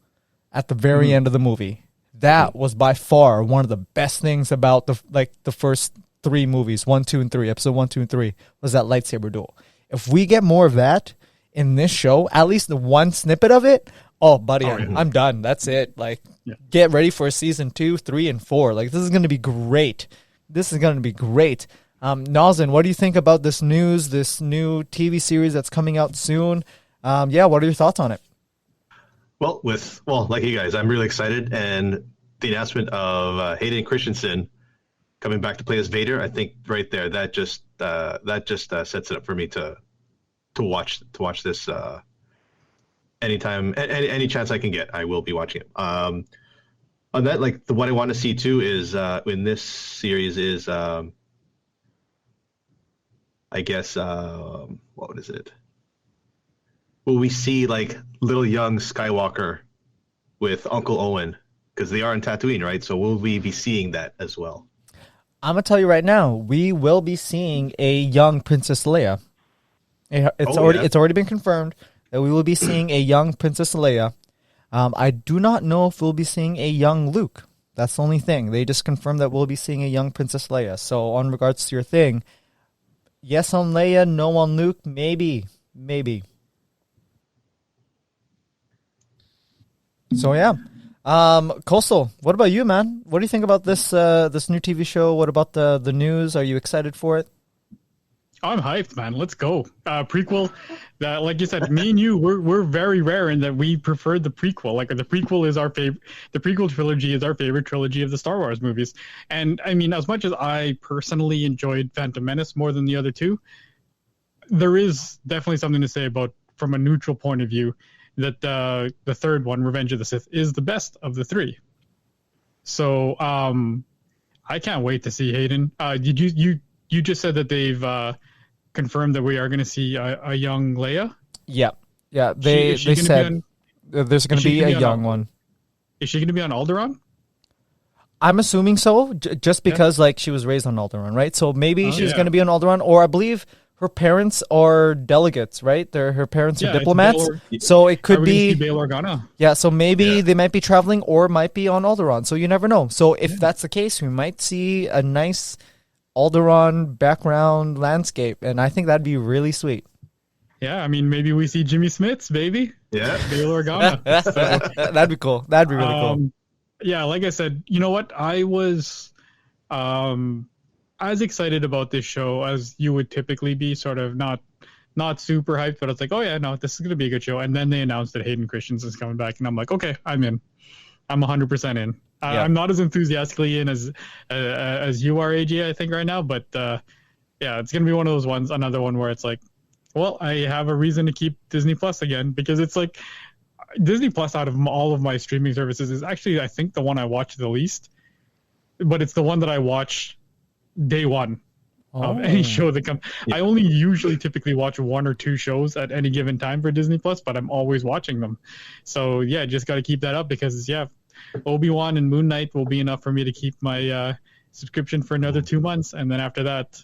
at the very end of the movie. That was by far one of the best things about the first 3 movies, 1, 2, and 3, episode 1, 2, and 3, was that lightsaber duel. If we get more of that in this show, at least the one snippet of it, buddy, I'm done. That's it. Get ready for season 2, 3, and 4. This is going to be great. Noslen, what do you think about this news, this new TV series that's coming out soon? What are your thoughts on it? Well, like you guys, I'm really excited, and the announcement of Hayden Christensen coming back to play as Vader, I think right there that just sets it up for me to watch this anytime, any chance I can get. I will be watching it. On that, like what I want to see too is in this series is I guess what is it? Will we see like little young Skywalker with Uncle Owen, because they are in Tatooine, right? So will we be seeing that as well? I'm gonna tell you right now, we will be seeing a young Princess Leia. It's already been confirmed that we will be seeing a young Princess Leia. I do not know if we'll be seeing a young Luke. That's the only thing. They just confirmed that we'll be seeing a young Princess Leia. So on regards to your thing, yes on Leia, no on Luke, maybe. So yeah. Coastal, what about you, man? What do you think about this new TV show? What about the news? Are you excited for it? I'm hyped, man. Let's go. Prequel. That, like you said, me and you, we're very rare in that we prefer the prequel. Like the prequel is our favorite. The prequel trilogy is our favorite trilogy of the Star Wars movies. And I mean, as much as I personally enjoyed Phantom Menace more than the other two, there is definitely something to say about, from a neutral point of view, that the third one, Revenge of the Sith, is the best of the three. So I can't wait to see Hayden. You just said that they've confirmed that we are going to see a young Leia? Yeah. They said there's going to be a young one. Is she going to be on Alderaan? I'm assuming so, just because like she was raised on Alderaan, right? So maybe she's going to be on Alderaan, or I believe her parents are delegates, right? Her parents are diplomats, so it could be Bail Organa. Yeah, so maybe they might be traveling or might be on Alderaan. So you never know. So if that's the case, we might see a nice Alderaan background landscape, and I think that'd be really sweet. Yeah, I mean, maybe we see Jimmy Smits, baby. Yeah, Bail Organa. That'd be cool. That'd be really cool. Yeah, like I said, you know what? I was as excited about this show as you would typically be, sort of not super hyped, but it's like, oh yeah, no, this is going to be a good show. And then they announced that Hayden Christensen's coming back, and I'm like, okay, I'm in. I'm 100% in. I'm not as enthusiastically in as you are, AJ, I think, right now, but yeah, it's going to be one of those ones, another one where it's like, well, I have a reason to keep Disney Plus again, because it's like Disney Plus, out of all of my streaming services, is actually, I think, the one I watch the least, but it's the one that I watch day one of any show that comes. I only usually typically watch one or two shows at any given time for Disney Plus, but I'm always watching them. So yeah, just got to keep that up, because Obi-Wan and Moon Knight will be enough for me to keep my subscription for another 2 months, and then after that,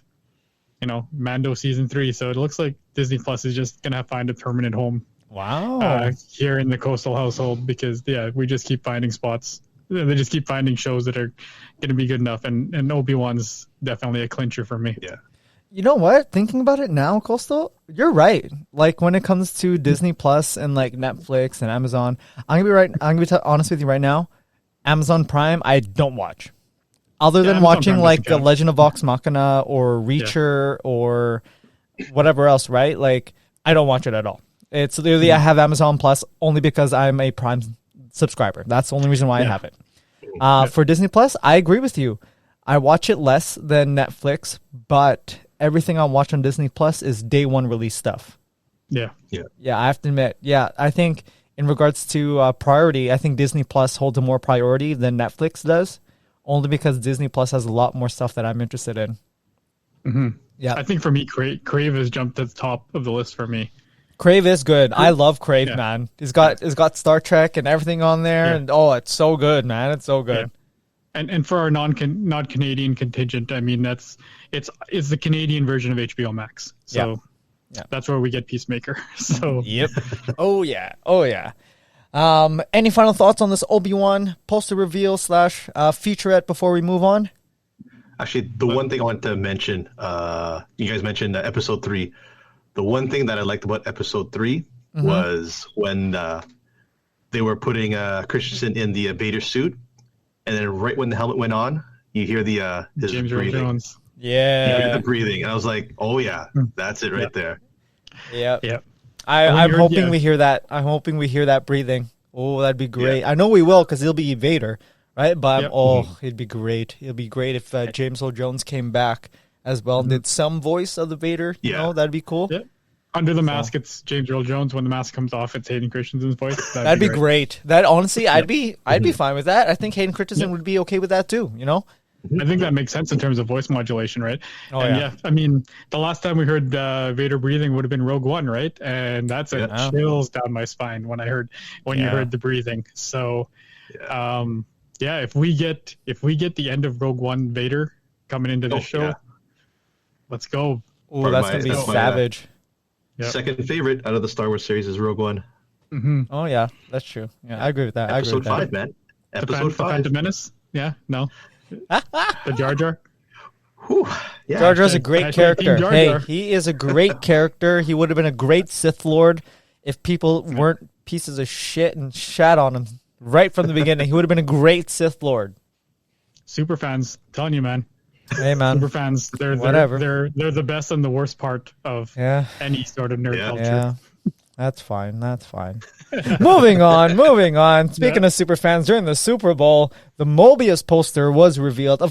Mando season 3. So it looks like Disney Plus is just gonna find a permanent home. Wow. Here in the Coastal household, because we just keep finding spots. They just keep finding shows that are going to be good enough, and Obi-Wan's definitely a clincher for me. Yeah. You know what? Thinking about it now, Coastal, you're right. Like when it comes to Disney Plus and like Netflix and Amazon, I'm gonna be honest with you right now. Amazon Prime, I don't watch, other than watching like The Legend of Vox Machina or Reacher or whatever else. Right? Like I don't watch it at all. It's literally I have Amazon Plus only because I'm a Prime subscriber. That's the only reason why I have it. For Disney Plus, I agree with you. I watch it less than Netflix, but everything I watch on Disney Plus is day one release stuff. Yeah, I have to admit. Yeah, I think in regards to priority, I think Disney Plus holds a more priority than Netflix does, only because Disney Plus has a lot more stuff that I'm interested in. Mm-hmm. Yeah, I think for me, Crave has jumped to the top of the list for me. Crave is good. I love Crave, man. It's got Star Trek and everything on there, and it's so good, man. It's so good. Yeah. And for our non-Canadian contingent, I mean it's the Canadian version of HBO Max. So that's where we get Peacemaker. So yep. Oh yeah. Any final thoughts on this Obi-Wan poster reveal / featurette before we move on? Actually, the one thing I wanted to mention, you guys mentioned episode 3. The one thing that I liked about episode 3 was when they were putting Christensen in the Vader suit, and then right when the helmet went on, you hear his James Earl breathing. Jones. Yeah. The breathing, and I was like, oh yeah, that's it right there. Yeah. Yeah. I'm hoping we hear that. I'm hoping we hear that breathing. Oh, that'd be great. Yeah. I know we will because he'll be Vader, right? But Yep. it'd be great. It'd be great if James Earl Jones came back as well and did some voice of the Vader. You know, that'd be cool. Yeah. Under the mask, it's James Earl Jones. When the mask comes off, it's Hayden Christensen's voice. That'd be great. That honestly, I'd be fine with that. I think Hayden Christensen would be okay with that too. You know. I think that makes sense in terms of voice modulation, right? Oh, and yeah. I mean, the last time we heard Vader breathing would have been Rogue One, right? And that's chills down my spine when you heard the breathing. So, if we get the end of Rogue One Vader coming into this show, let's go. Oh, that's gonna be savage. Second favorite out of the Star Wars series is Rogue One. Mm-hmm. Oh yeah, that's true. Yeah, I agree with that. Episode 5, man. Episode 5. The Phantom Menace. Yeah, no. The Jar Jar. Whew. Yeah. Jar Jar's a great character. Jar Jar. Hey, he is a great character. He would have been a great Sith Lord if people weren't pieces of shit and shat on him right from the beginning. He would have been a great Sith Lord. Super fans, telling you, man. Hey, man. Super fans. They're the best and the worst part of any sort of nerd culture. Yeah. That's fine. Moving on. Speaking of super fans, during the Super Bowl, the Morbius poster was revealed.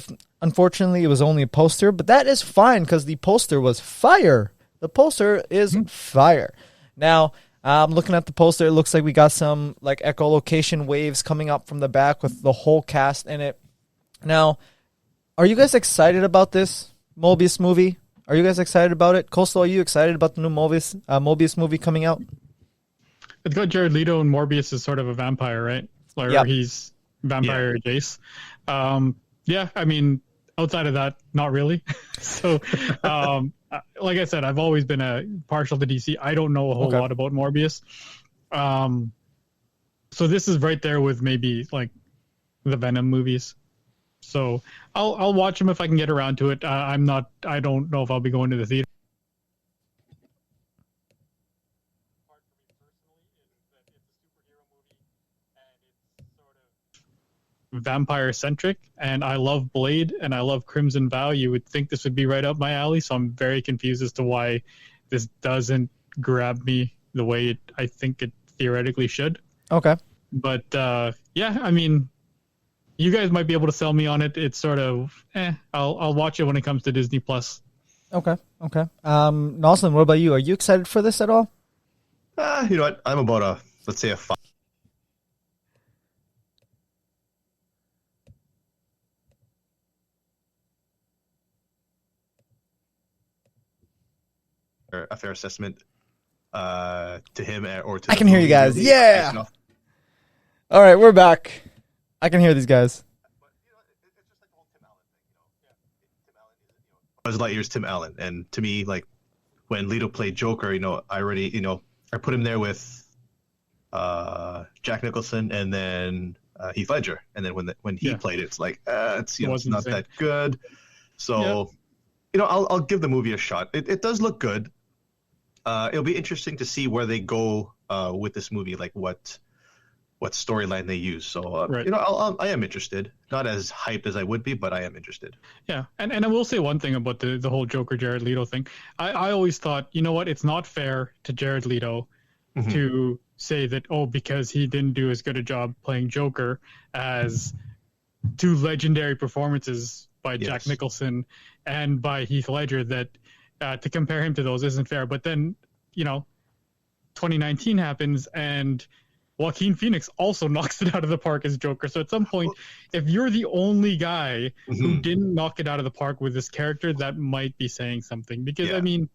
Unfortunately, it was only a poster, but that is fine because the poster was fire. The poster is fire. Now, looking at the poster, it looks like we got some like echolocation waves coming up from the back with the whole cast in it. Now, are you guys excited about this Morbius movie? Are you guys excited about it? Coastal, are you excited about the new Morbius movie coming out? It's got Jared Leto, and Morbius is sort of a vampire, right? Or he's vampire Jace. I mean, outside of that, not really. So, like I said, I've always been partial to DC. I don't know a whole lot about Morbius. So this is right there with maybe like the Venom movies. So I'll watch them if I can get around to it. I don't know if I'll be going to the theater. Vampire centric, and I love Blade and I love Crimson Vow. You would think this would be right up my alley, so I'm very confused as to why this doesn't grab me the way I think it theoretically should. Okay. But I mean, you guys might be able to sell me on it. It's sort of I'll watch it when it comes to Disney Plus. Okay. Noslen, what about you? Are you excited for this at all? You know what? I'm about let's say a 5. A fair assessment to him or to I can hear you guys. Yeah. All right, we're back. I can hear these guys. Buzz Lightyear's Tim Allen, and to me, like when Leto played Joker, I put him there with Jack Nicholson and then Heath Ledger, and then when he played it, it's like it's not that good. So I'll give the movie a shot. It does look good. It'll be interesting to see where they go with this movie, like what storyline they use. So I am interested. Not as hyped as I would be, but I am interested. Yeah, and I will say one thing about the whole Joker Jared Leto thing. I always thought, you know what, it's not fair to Jared Leto to say that because he didn't do as good a job playing Joker as two legendary performances by Jack Nicholson and by Heath Ledger, that to compare him to those isn't fair. But then 2019 happens and Joaquin Phoenix also knocks it out of the park as Joker. So at some point, if you're the only guy who didn't knock it out of the park with this character, that might be saying something. Because, I mean,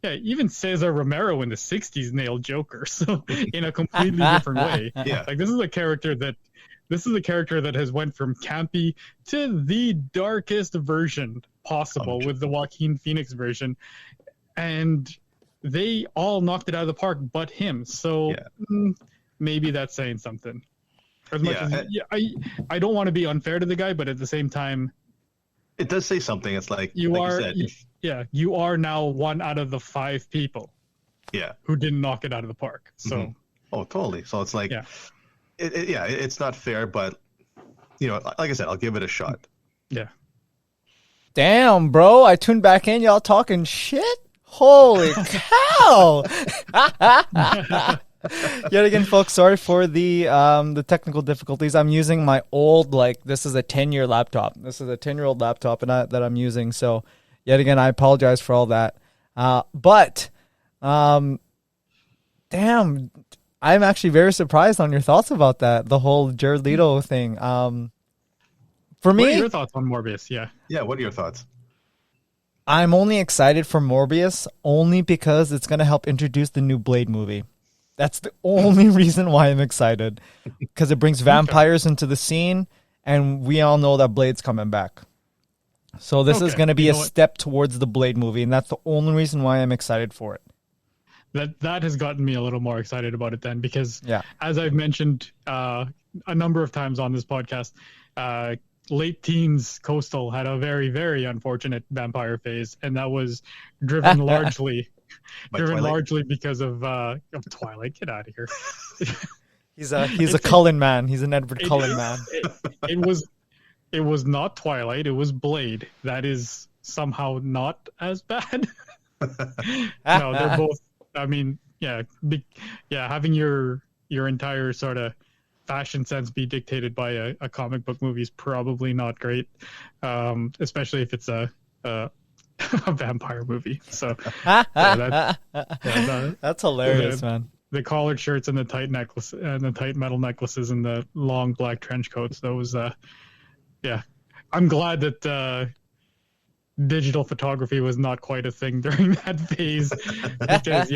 even Cesar Romero in the 60s nailed Joker, so in a completely different way. Like this is a character that has went from campy to the darkest version possible with the Joaquin Phoenix version. And they all knocked it out of the park but him. So maybe that's saying something. As much as I don't want to be unfair to the guy, but at the same time, it does say something. It's like you said. You are now one out of the 5 people who didn't knock it out of the park. So totally. So it's like it's not fair, but like I said, I'll give it a shot. Damn, bro. I tuned back in. Y'all talking shit? Holy cow. Yet again, folks, sorry for the technical difficulties. I'm using my old, this is a 10-year laptop. This is a 10-year-old laptop that I'm using. So, yet again, I apologize for all that. But, damn, I'm actually very surprised on your thoughts about that, the whole Jared Leto thing. For me, what are your thoughts on Morbius? Yeah, what are your thoughts? I'm only excited for Morbius only because it's going to help introduce the new Blade movie. That's the only reason why I'm excited, because it brings vampires into the scene, and we all know that Blade's coming back. So this is going to be a step towards the Blade movie, and that's the only reason why I'm excited for it. That has gotten me a little more excited about it then, because as I've mentioned a number of times on this podcast, late teens Coastal had a very, very unfortunate vampire phase, and that was driven largely because of Twilight. Get out of here. He's a Cullen man. He's an Edward Cullen man. It was not Twilight. It was Blade. That is somehow not as bad. No, they're both. I mean, having your entire sort of fashion sense be dictated by a comic book movie is probably not great, especially if it's a vampire movie. So that's hilarious, man. The collared shirts and the tight necklace and the tight metal necklaces and the long black trench coats. Those, I'm glad that digital photography was not quite a thing during that phase, because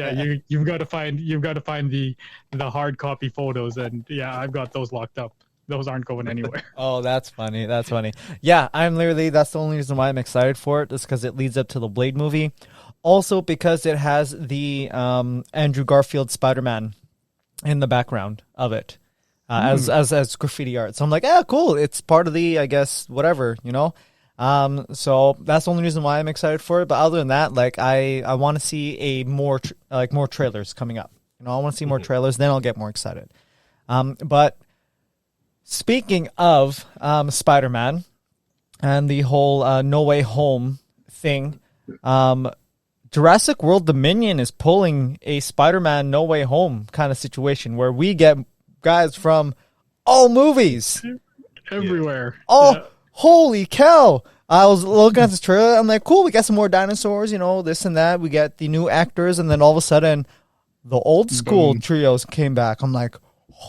you've got to find the hard copy photos, and I've got those locked up. Those aren't going anywhere. Oh, that's funny. That's funny. Yeah, that's the only reason why I'm excited for it, is because it leads up to the Blade movie. Also because it has the Andrew Garfield Spider-Man in the background of it as graffiti art. So I'm like, cool. It's part of the, I guess, whatever, So that's the only reason why I'm excited for it. But other than that, I want to see more trailers coming up. I want to see more trailers. Then I'll get more excited. But speaking of Spider-Man and the whole No Way Home thing, Jurassic World Dominion is pulling a Spider-Man No Way Home kind of situation where we get guys from all movies. Everywhere. Holy cow. I was looking at this trailer. I'm like, cool, we got some more dinosaurs, this and that. We get the new actors, and then all of a sudden, the old school trios came back. I'm like,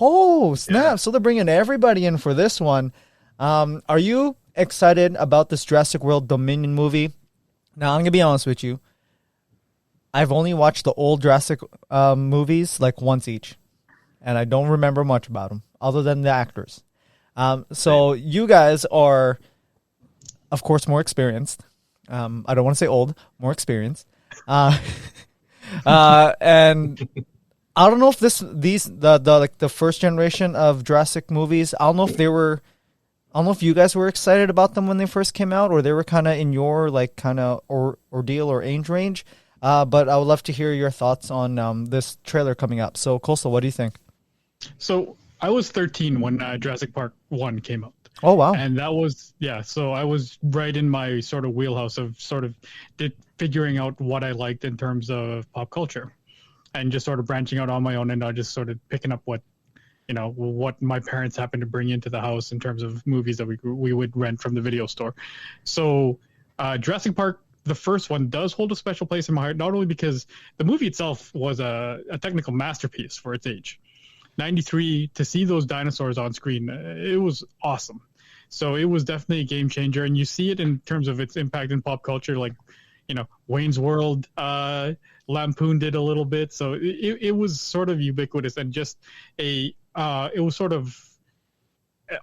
oh, snap. Yeah. So they're bringing everybody in for this one. Are you excited about this Jurassic World Dominion movie? Now, I'm going to be honest with you. I've only watched the old Jurassic movies once each, and I don't remember much about them other than the actors. So you guys are, of course, more experienced. I don't want to say old, more experienced. And I don't know if the first generation of Jurassic movies, I don't know if you guys were excited about them when they first came out, or they were kind of in your ordeal or age range. But I would love to hear your thoughts on this trailer coming up. So, Coastal, what do you think? So I was 13 when Jurassic Park 1 came out. Oh, wow. And that was, so I was right in my sort of wheelhouse of figuring out what I liked in terms of pop culture, and just sort of branching out on my own, and not just sort of picking up what my parents happened to bring into the house in terms of movies that we would rent from the video store. So Jurassic Park, the first one, does hold a special place in my heart, not only because the movie itself was a technical masterpiece for its age. 93, to see those dinosaurs on screen, it was awesome. So it was definitely a game changer, and you see it in terms of its impact in pop culture, Wayne's World, Lampoon did a little bit. So it was sort of ubiquitous, and just it was sort of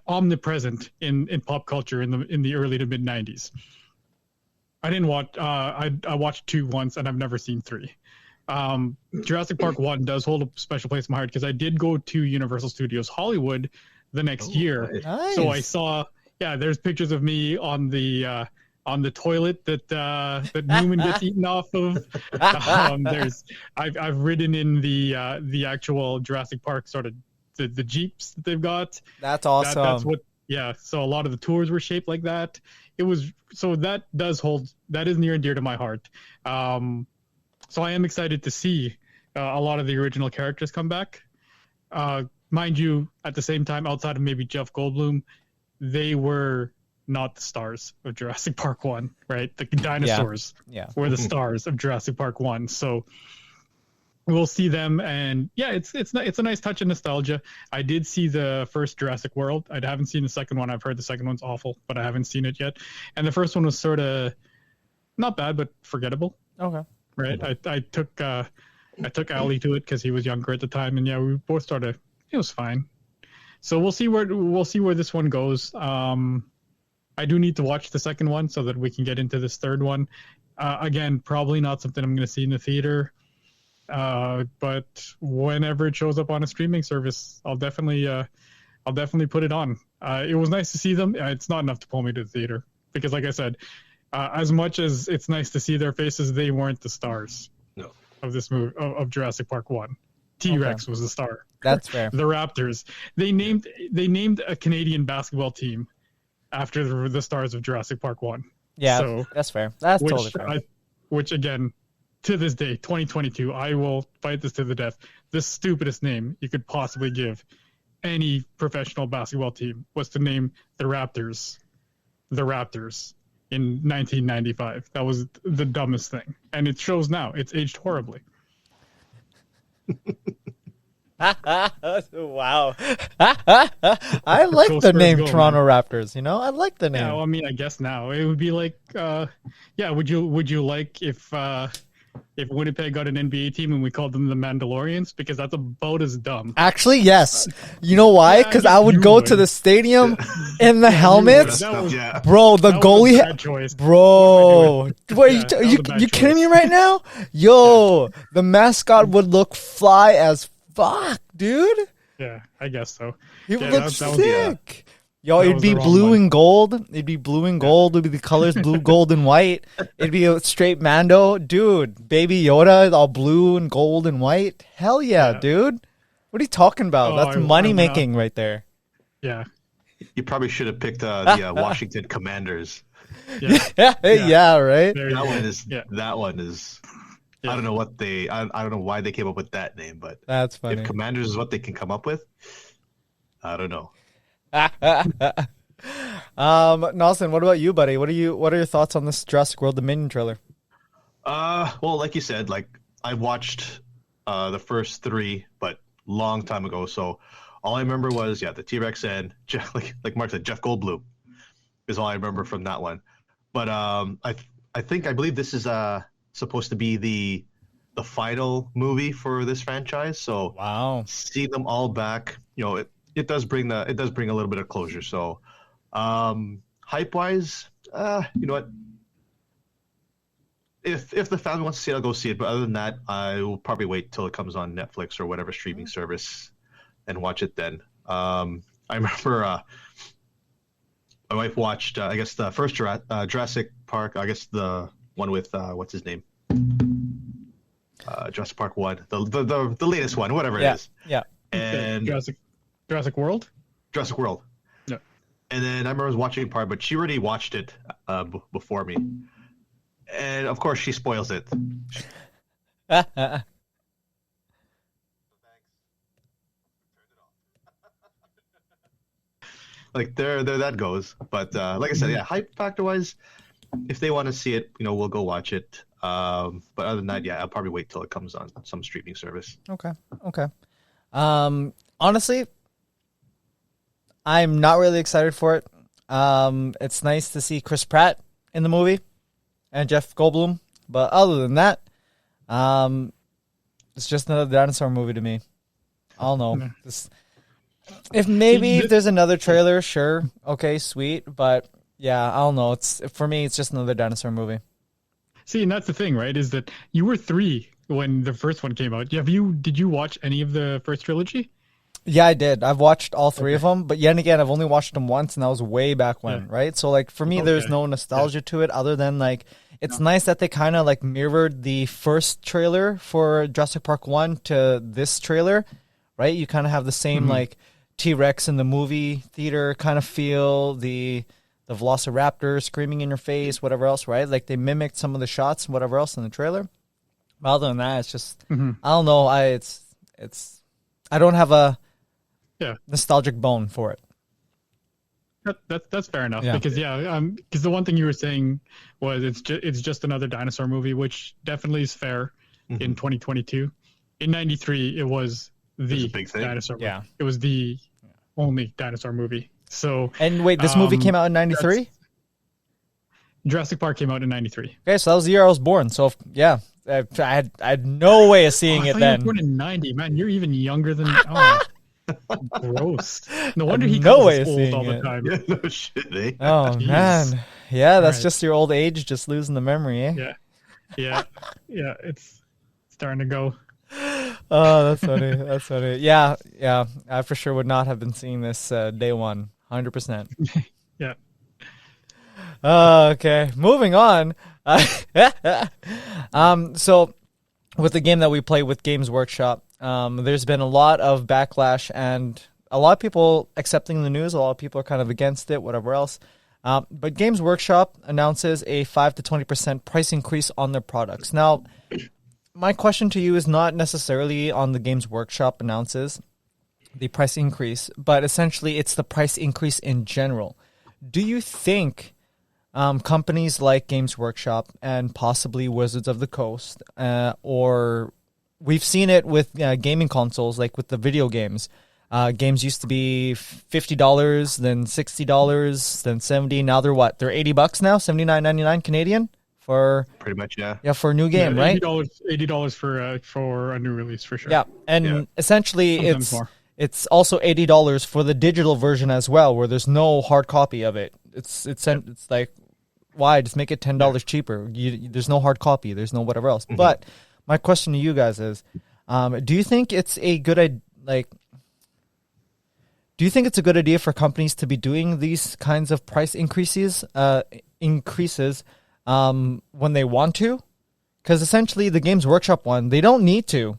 omnipresent in pop culture in the early to mid 90s. I didn't watch. I watched 2 once, and I've never seen 3. Jurassic Park 1 does hold a special place in my heart, because I did go to Universal Studios Hollywood the next year. Nice. So I saw, there's pictures of me on the toilet that Newman gets eaten off of. I've ridden in the actual Jurassic Park sort of the Jeeps that they've got. That's awesome. Yeah, so a lot of the tours were shaped like that. It was so that is near and dear to my heart. So I am excited to see a lot of the original characters come back. Mind you, at the same time, outside of maybe Jeff Goldblum, they were not the stars of Jurassic Park 1, right? The dinosaurs were the stars of Jurassic Park 1. So we'll see them, and yeah, it's a nice touch of nostalgia. I did see the first Jurassic World. I haven't seen the second one. I've heard the second one's awful, but I haven't seen it yet. And the first one was sort of not bad, but forgettable. Okay. Right. I took Ali to it because he was younger at the time, and yeah, we both started. It was fine. So we'll see where this one goes. I do need to watch the second one so that we can get into this third one. Again, probably not something I'm going to see in the theater. But whenever it shows up on a streaming service, I'll definitely put it on. It was nice to see them. It's not enough to pull me to the theater because, like I said, as much as it's nice to see their faces, they weren't the stars of this movie of Jurassic Park 1. T-Rex was the star. That's fair. The Raptors. They named a Canadian basketball team after the stars of Jurassic Park 1. Yeah, so, that's fair. That's totally fair. Which again, to this day, 2022, I will fight this to the death. The stupidest name you could possibly give any professional basketball team was to name the Raptors in 1995. That was the dumbest thing. And it shows now. It's aged horribly. Wow. I like the name Toronto Raptors, I like the name. Yeah, well, I mean, I guess now it would be like would you like if Winnipeg got an NBA team and we called them the Mandalorians? Because that's about as dumb. Actually, yes. You know why? Because I would go to the stadium in the helmets. Bro, the goalie. Bro. Wait, you kidding me right now? Yo, the mascot would look fly as fuck, dude. Yeah, I guess so. He would look sick. Yo, it'd be blue and gold. It'd be blue and gold. It'd be the colors blue, gold, and white. It'd be a straight Mando. Dude, Baby Yoda is all blue and gold and white. Hell yeah, dude. What are you talking about? That's money making right there. Yeah. You probably should have picked the Washington Commanders. Yeah, right? That one is I don't know I don't know why they came up with that name, but that's funny. If Commanders is what they can come up with, I don't know. Noslen, what about you, buddy? What are your thoughts on this Jurassic World Dominion trailer? Well, like you said, I watched the first 3, but long time ago. So all I remember was the T-Rex and like Mark said, Jeff Goldblum is all I remember from that one. But I believe this is supposed to be the final movie for this franchise. So wow, see them all back. It does bring a little bit of closure. So, hype wise, you know what? If the family wants to see it, I'll go see it. But other than that, I will probably wait till it comes on Netflix or whatever streaming service and watch it then. I remember my wife watched, I guess, the first Jurassic Park. I guess the one with what's his name? Jurassic Park 1, the latest one, whatever it is. Yeah. And Jurassic World? Jurassic World. Yeah. And then I remember I was watching part, but she already watched it before me. And of course, she spoils it. There that goes. But like I said, hype factor wise, if they want to see it, we'll go watch it. But other than that, I'll probably wait till it comes on some streaming service. Okay. Honestly, I'm not really excited for it. It's nice to see Chris Pratt in the movie and Jeff Goldblum, but other than that, it's just another dinosaur movie to me. I don't know. If there's another trailer, sure, okay, sweet, but yeah, I don't know. For me, it's just another dinosaur movie. See, and that's the thing, right? Is that you were 3 when the first one came out. Did you watch any of the first trilogy? Yeah, I did. I've watched all 3 of them, but yet again, I've only watched them once, and that was way back when, right? So, for me, there's no nostalgia to it other than, it's nice that they kind of, mirrored the first trailer for Jurassic Park 1 to this trailer, right? You kind of have the same, T-Rex in the movie theater kind of feel, the Velociraptor screaming in your face, whatever else, right? Like they mimicked some of the shots and whatever else in the trailer. But other than that, it's just I don't know. I don't have a nostalgic bone for it. That's fair enough because the one thing you were saying was it's just another dinosaur movie, which definitely is fair in 2022. In '93, it was the big thing. Dinosaur movie. Yeah. It was the only dinosaur movie. So and wait, this movie came out in '93. Jurassic Park came out in '93. Okay, so that was the year I was born. So I had no way of seeing it then. You were born in '90, man. You're even younger than. Oh. Gross. No wonder he no calls way us of old seeing all the it. time. Yeah, no shit, eh? Oh Jeez. man, yeah, that's Right. just your old age, just losing the memory, eh? Yeah. It's starting to go. Oh, that's funny. That's funny. Yeah. I for sure would not have been seeing this day one, 100%. Yeah. Okay, moving on. So with the game that we play with Games Workshop, there's been a lot of backlash and a lot of people accepting the news. A lot of people are kind of against it, whatever else. But Games Workshop announces a 5 to 20% price increase on their products. Now, my question to you is not necessarily on the Games Workshop announces the price increase, but essentially it's the price increase in general. Do you think companies like Games Workshop and possibly Wizards of the Coast, or we've seen it with gaming consoles, like with the video games. Games used to be $50, then $60, then $70. Now they're what? They're $80 now, $79.99 Canadian for Pretty much, yeah. Yeah, for a new game, right? $80 for a new release for sure. Yeah, and essentially Sometimes more. it's also $80 for the digital version as well, where there's no hard copy of it. It's like, why just make it $10 cheaper? There's no hard copy. There's no whatever else. Mm-hmm. But my question to you guys is, do you think it's a good Do you think it's a good idea for companies to be doing these kinds of price increases when they want to? Because essentially the Games Workshop one, they don't need to.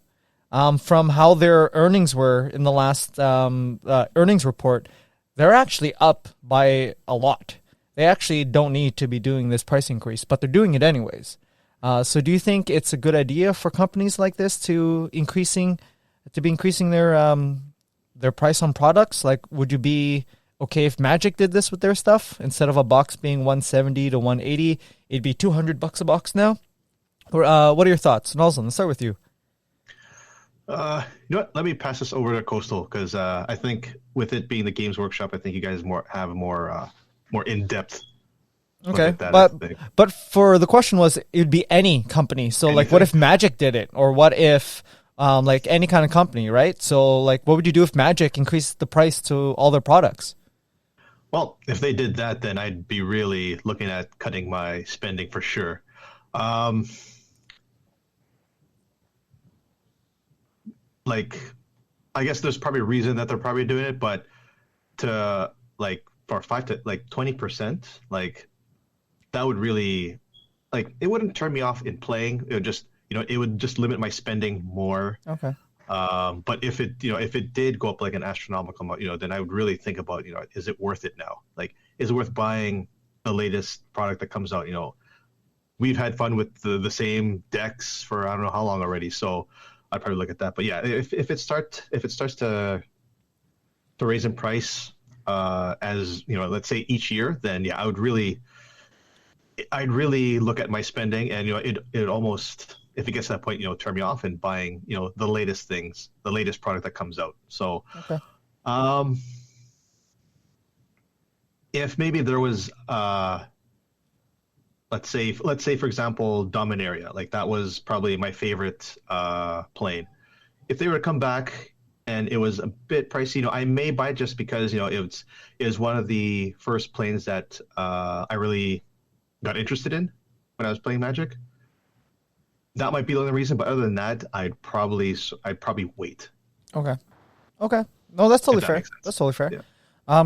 From how their earnings were in the last earnings report, they're actually up by a lot. They actually don't need to be doing this price increase, but they're doing it anyways. So do you think it's a good idea for companies like this to be increasing their price on products? Like, would you be okay if Magic did this with their stuff? Instead of a box being $170 to $180, it'd be $200 a box now? Or what are your thoughts? Noslen, let's start with you. You know what? Let me pass this over to Coastal because I think with it being the Games Workshop, I think you guys have more in-depth. Okay, but for the question was, it'd be any company. So like, what if Magic did it, or what if like any kind of company, right? So like, what would you do if Magic increased the price to all their products? Well, if they did that, then I'd be really looking at cutting my spending for sure. Like, I guess there's probably a reason that they're probably doing it, but to like for 5 to like 20%, like that would really, like, it wouldn't turn me off in playing. It would just, it would just limit my spending more. Okay. But if it did go up like an astronomical amount, then I would really think about, is it worth it now? Like, is it worth buying the latest product that comes out? We've had fun with the same decks for I don't know how long already, so I'd probably look at that. But yeah, if it starts to raise in price, as let's say each year, then yeah, I'd really look at my spending, and it almost, if it gets to that point, turn me off in buying the latest things, the latest product that comes out. So Okay. If maybe there was let's say for example Dominaria, like that was probably my favorite plane. If they were to come back and it was a bit pricey, I may buy it just because it was one of the first planes that I really got interested in when I was playing Magic. That might be the only reason, but other than that, I'd probably wait. Okay. No, that's totally If that fair. makes sense. That's totally fair. Yeah.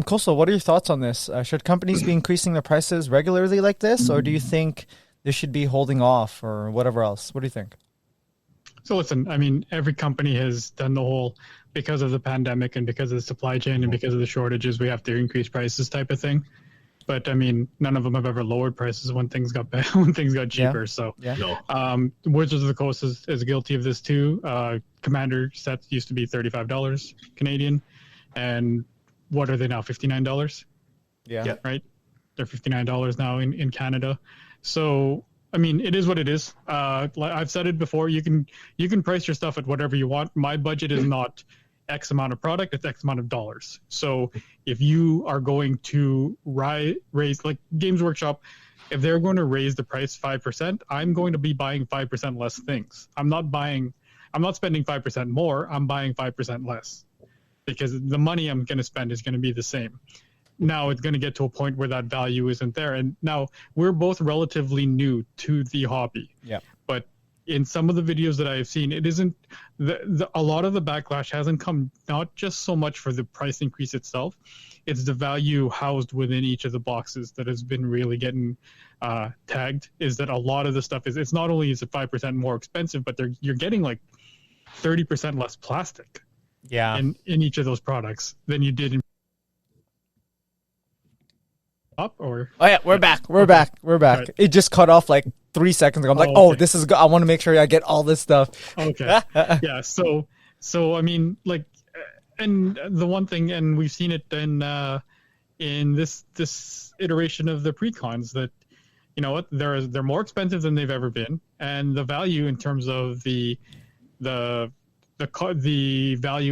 Coastal, what are your thoughts on this? Should companies be increasing their prices regularly like this, or do you think they should be holding off or whatever else? What do you think? So listen, I mean, every company has done the whole because of the pandemic and because of the supply chain and because of the shortages, we have to increase prices type of thing. But I mean, none of them have ever lowered prices when things got bad, when things got cheaper. So, Wizards of the Coast is guilty of this too. Commander sets used to be $35 Canadian, and what are they now? $59. Yeah. Right. They're $59 now in Canada. So, I mean, it is what it is. I've said it before. You can price your stuff at whatever you want. My budget is not X amount of product, it's X amount of dollars. So if you are going to raise, like Games Workshop, if they're going to raise the price 5%, I'm going to be buying 5% less things. I'm not spending 5% more, I'm buying 5% less, because the money I'm going to spend is going to be the same. Now it's going to get to a point where that value isn't there. And now we're both relatively new to the hobby. Yeah. But in some of the videos that I've seen, it isn't a lot of the backlash hasn't come not just so much for the price increase itself, it's the value housed within each of the boxes that has been really getting tagged. Is that a lot of the stuff it's not only is it 5% more expensive, but you're getting like 30% less plastic. Yeah. In each of those products than you did in up or. Oh yeah, we're back. We're back. Right. It just cut off like 3 seconds ago. I'm like, okay. This is good. I want to make sure I get all this stuff. Okay. Yeah. So I mean, like, and the one thing, and we've seen it in this iteration of the pre-cons, that you know what, they're more expensive than they've ever been, and the value in terms of the value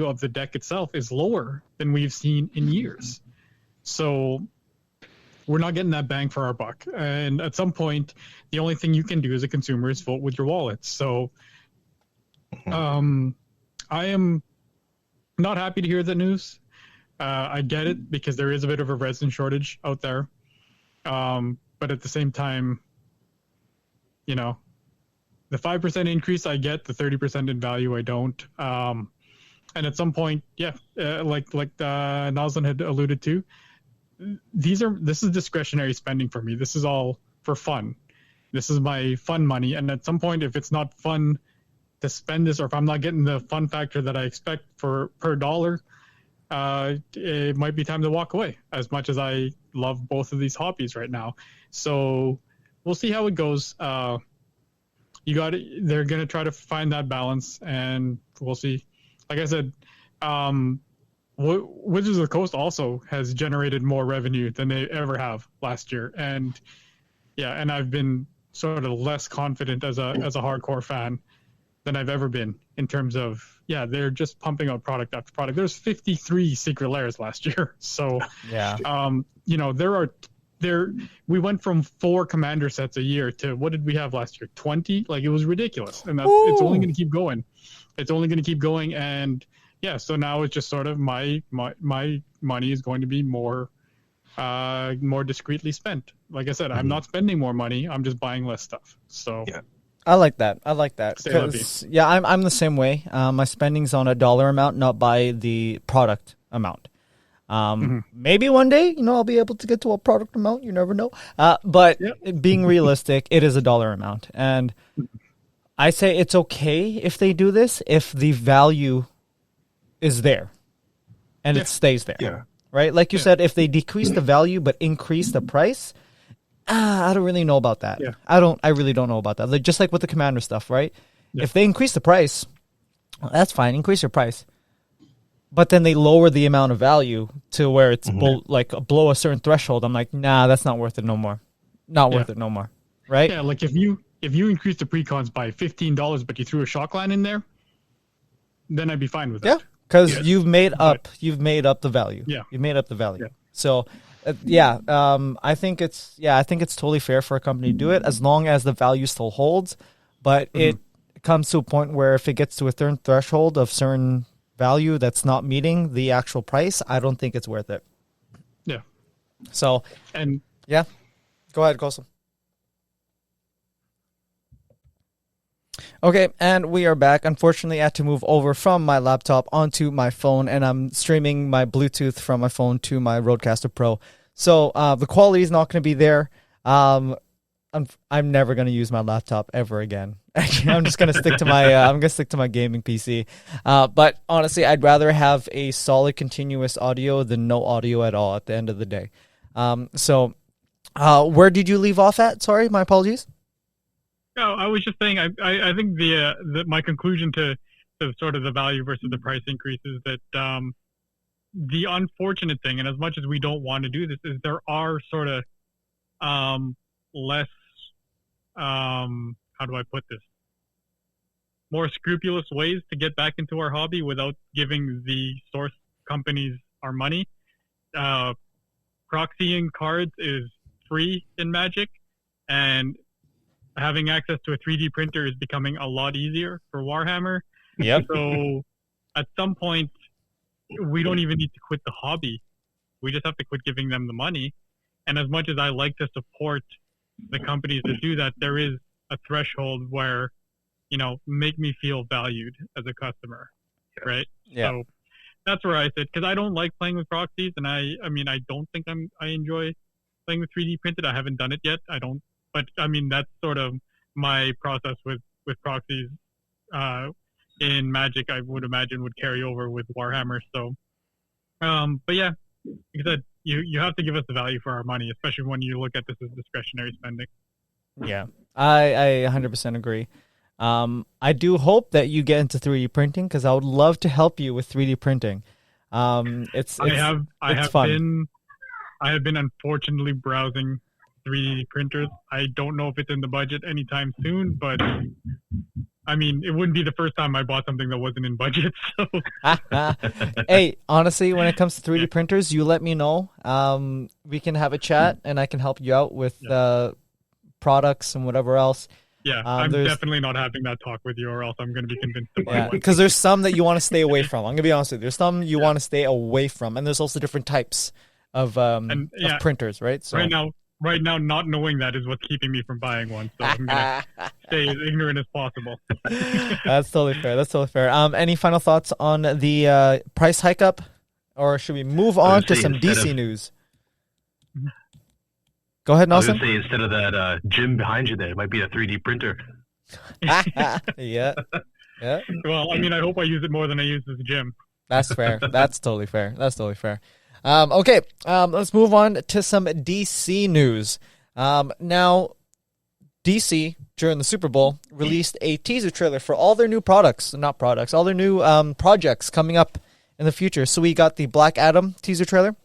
of the deck itself is lower than we've seen in years. So we're not getting that bang for our buck. And at some point, the only thing you can do as a consumer is vote with your wallet. So I am not happy to hear the news. I get it, because there is a bit of a resin shortage out there. But at the same time, you know, the 5% increase I get, the 30% in value I don't. And at some point, like Noslen had alluded to, this is discretionary spending for me. This is all for fun. This is my fun money. And at some point, if it's not fun to spend this, or if I'm not getting the fun factor that I expect per dollar, it might be time to walk away, as much as I love both of these hobbies right now. So we'll see how it goes. They're going to try to find that balance, and we'll see. Like I said, Wizards of the Coast also has generated more revenue than they ever have last year. And and I've been sort of less confident as a hardcore fan than I've ever been, in terms of, they're just pumping out product after product. There's 53 secret layers last year. So, you know, we went from 4 commander sets a year to, what did we have last year? 20? Like, it was ridiculous. And it's only going to keep going. It's only going to keep going. And so now it's just sort of my money is going to be more discreetly spent. Like I said, I'm not spending more money. I'm just buying less stuff. So I like that. 'Cause, I'm the same way. My spending's on a dollar amount, not by the product amount. Maybe one day, you know, I'll be able to get to a product amount. You never know. But being realistic, it is a dollar amount. And I say it's okay if they do this, if the value is there and it stays there, right? Like you said, if they decrease the value but increase the price, I don't really know about that. I really don't know about that. Like, just like with the commander stuff, right? If they increase the price, well, that's fine, increase your price, but then they lower the amount of value to where it's below a certain threshold. I'm like, nah, that's not worth it no more. Worth it no more, right? Yeah, like if you increase the precons by $15 but you threw a shock line in there, then I'd be fine with that. Because you've made up the value. You've made up the value. So, I think it's totally fair for a company to do it, as long as the value still holds. But it comes to a point where if it gets to a certain threshold of certain value that's not meeting the actual price, I don't think it's worth it. Yeah. So, go ahead, Kosel. Okay, and we are back. Unfortunately, I had to move over from my laptop onto my phone, and I'm streaming my Bluetooth from my phone to my Rodecaster Pro. So the quality is not going to be there. I'm never going to use my laptop ever again. Actually, I'm just gonna stick to my gaming PC. But honestly, I'd rather have a solid continuous audio than no audio at all at the end of the day. So where did you leave off at? Sorry, my apologies. No, I was just saying. I think my conclusion to sort of the value versus the price increase is that the unfortunate thing, and as much as we don't want to do this, is there are sort of less. How do I put this? More scrupulous ways to get back into our hobby without giving the source companies our money. Proxying cards is free in Magic, and having access to a 3D printer is becoming a lot easier for Warhammer. Yep. So at some point, we don't even need to quit the hobby. We just have to quit giving them the money. And as much as I like to support the companies that do that, there is a threshold where, make me feel valued as a customer, right? Yeah. So that's where I sit, because I don't like playing with proxies, and I don't think I enjoy playing with 3D printed. I haven't done it yet. I don't, but that's sort of my process with proxies in Magic. I would imagine would carry over with Warhammer. So, but yeah, like I said, you have to give us the value for our money, especially when you look at this as discretionary spending. Yeah, I 100% agree. I do hope that you get into 3D printing, because I would love to help you with 3D printing. It's fun. I have been unfortunately browsing 3D printers. I don't know if it's in the budget anytime soon, but it wouldn't be the first time I bought something that wasn't in budget. So, hey, honestly, when it comes to 3D printers, you let me know. We can have a chat, and I can help you out with products and whatever else. Yeah, I'm definitely not having that talk with you, or else I'm going to be convinced to buy one. Because there's some that you want to stay away from. I'm going to be honest with you. There's some you want to stay away from, and there's also different types of printers, right? So right now, not knowing that is what's keeping me from buying one. So I'm going to stay as ignorant as possible. That's totally fair. Any final thoughts on the price hike up, or should we move on to some DC news? Go ahead, Noslen. I was going to say, instead of that gym behind you there, it might be a 3D printer. Yeah. Well, I hope I use it more than I use this gym. That's fair. That's totally fair. Okay, let's move on to some DC news. Now, DC, during the Super Bowl, released a teaser trailer for all their new all their new projects coming up in the future. So we got the Black Adam teaser trailer,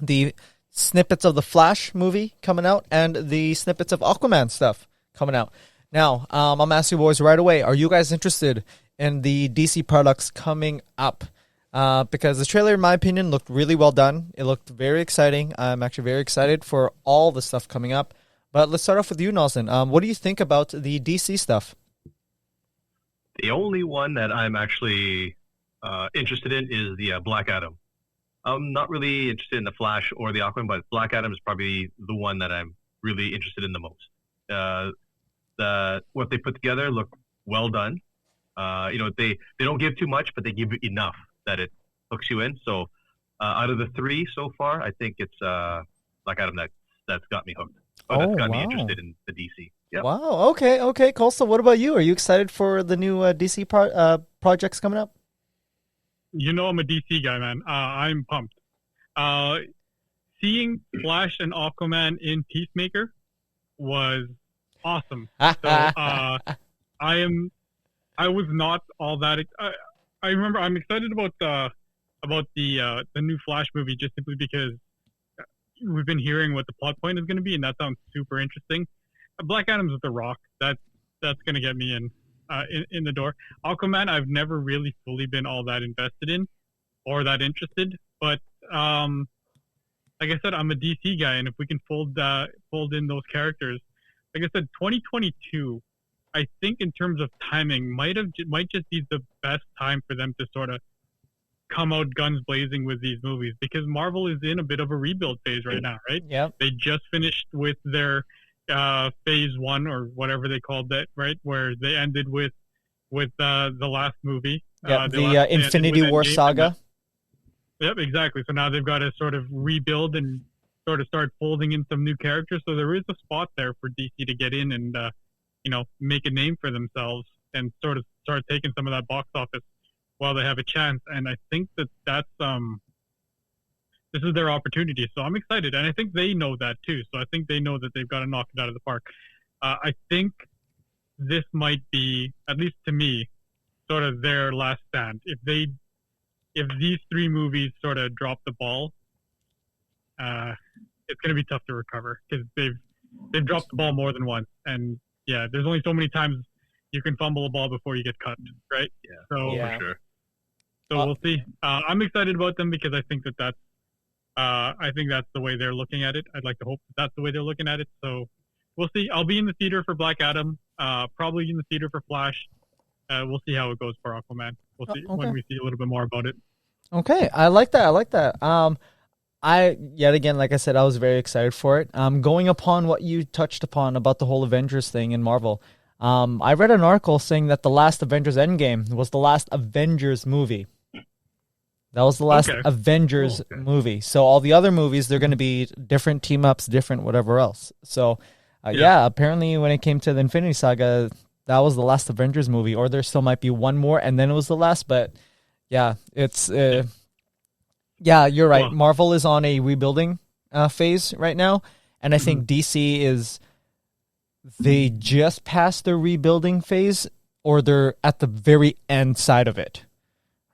the snippets of the Flash movie coming out, and the snippets of Aquaman stuff coming out. Now, I'm asking you boys right away, are you guys interested in the DC products coming up? Because the trailer, in my opinion, looked really well done. It looked very exciting. I'm actually very excited for all the stuff coming up. But let's start off with you, Noslen. What do you think about the DC stuff? The only one that I'm actually interested in is the Black Adam. I'm not really interested in the Flash or the Aquaman, but Black Adam is probably the one that I'm really interested in the most. What they put together looked well done. They don't give too much, but they give enough that it hooks you in. So out of the three so far, I think it's Black Adam that's got me hooked. That's got me interested in the DC. Yep. Wow. Okay. Cool. So what about you? Are you excited for the new DC projects coming up? I'm a DC guy, man. I'm pumped. Seeing Flash and Aquaman in Peacemaker was awesome. So I was not all that. I remember I'm excited about the new Flash movie just simply because we've been hearing what the plot point is going to be, and that sounds super interesting. Black Adam's with The Rock. That's going to get me in the door. Aquaman, I've never really fully been all that invested in or that interested, but like I said, I'm a DC guy, and if we can fold in those characters, like I said, 2022, I think in terms of timing might just be the best time for them to sort of come out guns blazing with these movies, because Marvel is in a bit of a rebuild phase right now, right? Yeah. They just finished with their phase one, or whatever they called that, right? Where they ended with the last movie. Yeah, the Infinity War saga. Yep, exactly. So now they've got to sort of rebuild and sort of start folding in some new characters. So there is a spot there for DC to get in and make a name for themselves and sort of start taking some of that box office while they have a chance. And I think that's this is their opportunity. So I'm excited, and I think they know that too. So I think they know that they've got to knock it out of the park. I think this might be, at least to me, sort of their last stand. If these three movies sort of drop the ball, it's going to be tough to recover because they've dropped the ball more than once. And yeah, there's only so many times you can fumble a ball before you get cut, right? Yeah, so for sure. So we'll see. I'm excited about them because I think that's the way they're looking at it. I'd like to hope that's the way they're looking at it. So we'll see. I'll be in the theater for Black Adam. Probably in the theater for Flash. We'll see how it goes for Aquaman. We'll see when we see a little bit more about it. Okay, I like that. Yet again, like I said, I was very excited for it. Going upon what you touched upon about the whole Avengers thing in Marvel, I read an article saying that the last Avengers Endgame was the last Avengers movie. That was the last Avengers movie. So all the other movies, they're going to be different team-ups, different whatever else. So, apparently when it came to the Infinity Saga, that was the last Avengers movie, or there still might be one more, and then it was the last. But, yeah, it's... you're right. Well, Marvel is on a rebuilding phase right now, and I think DC is... They just passed their rebuilding phase, or they're at the very end side of it.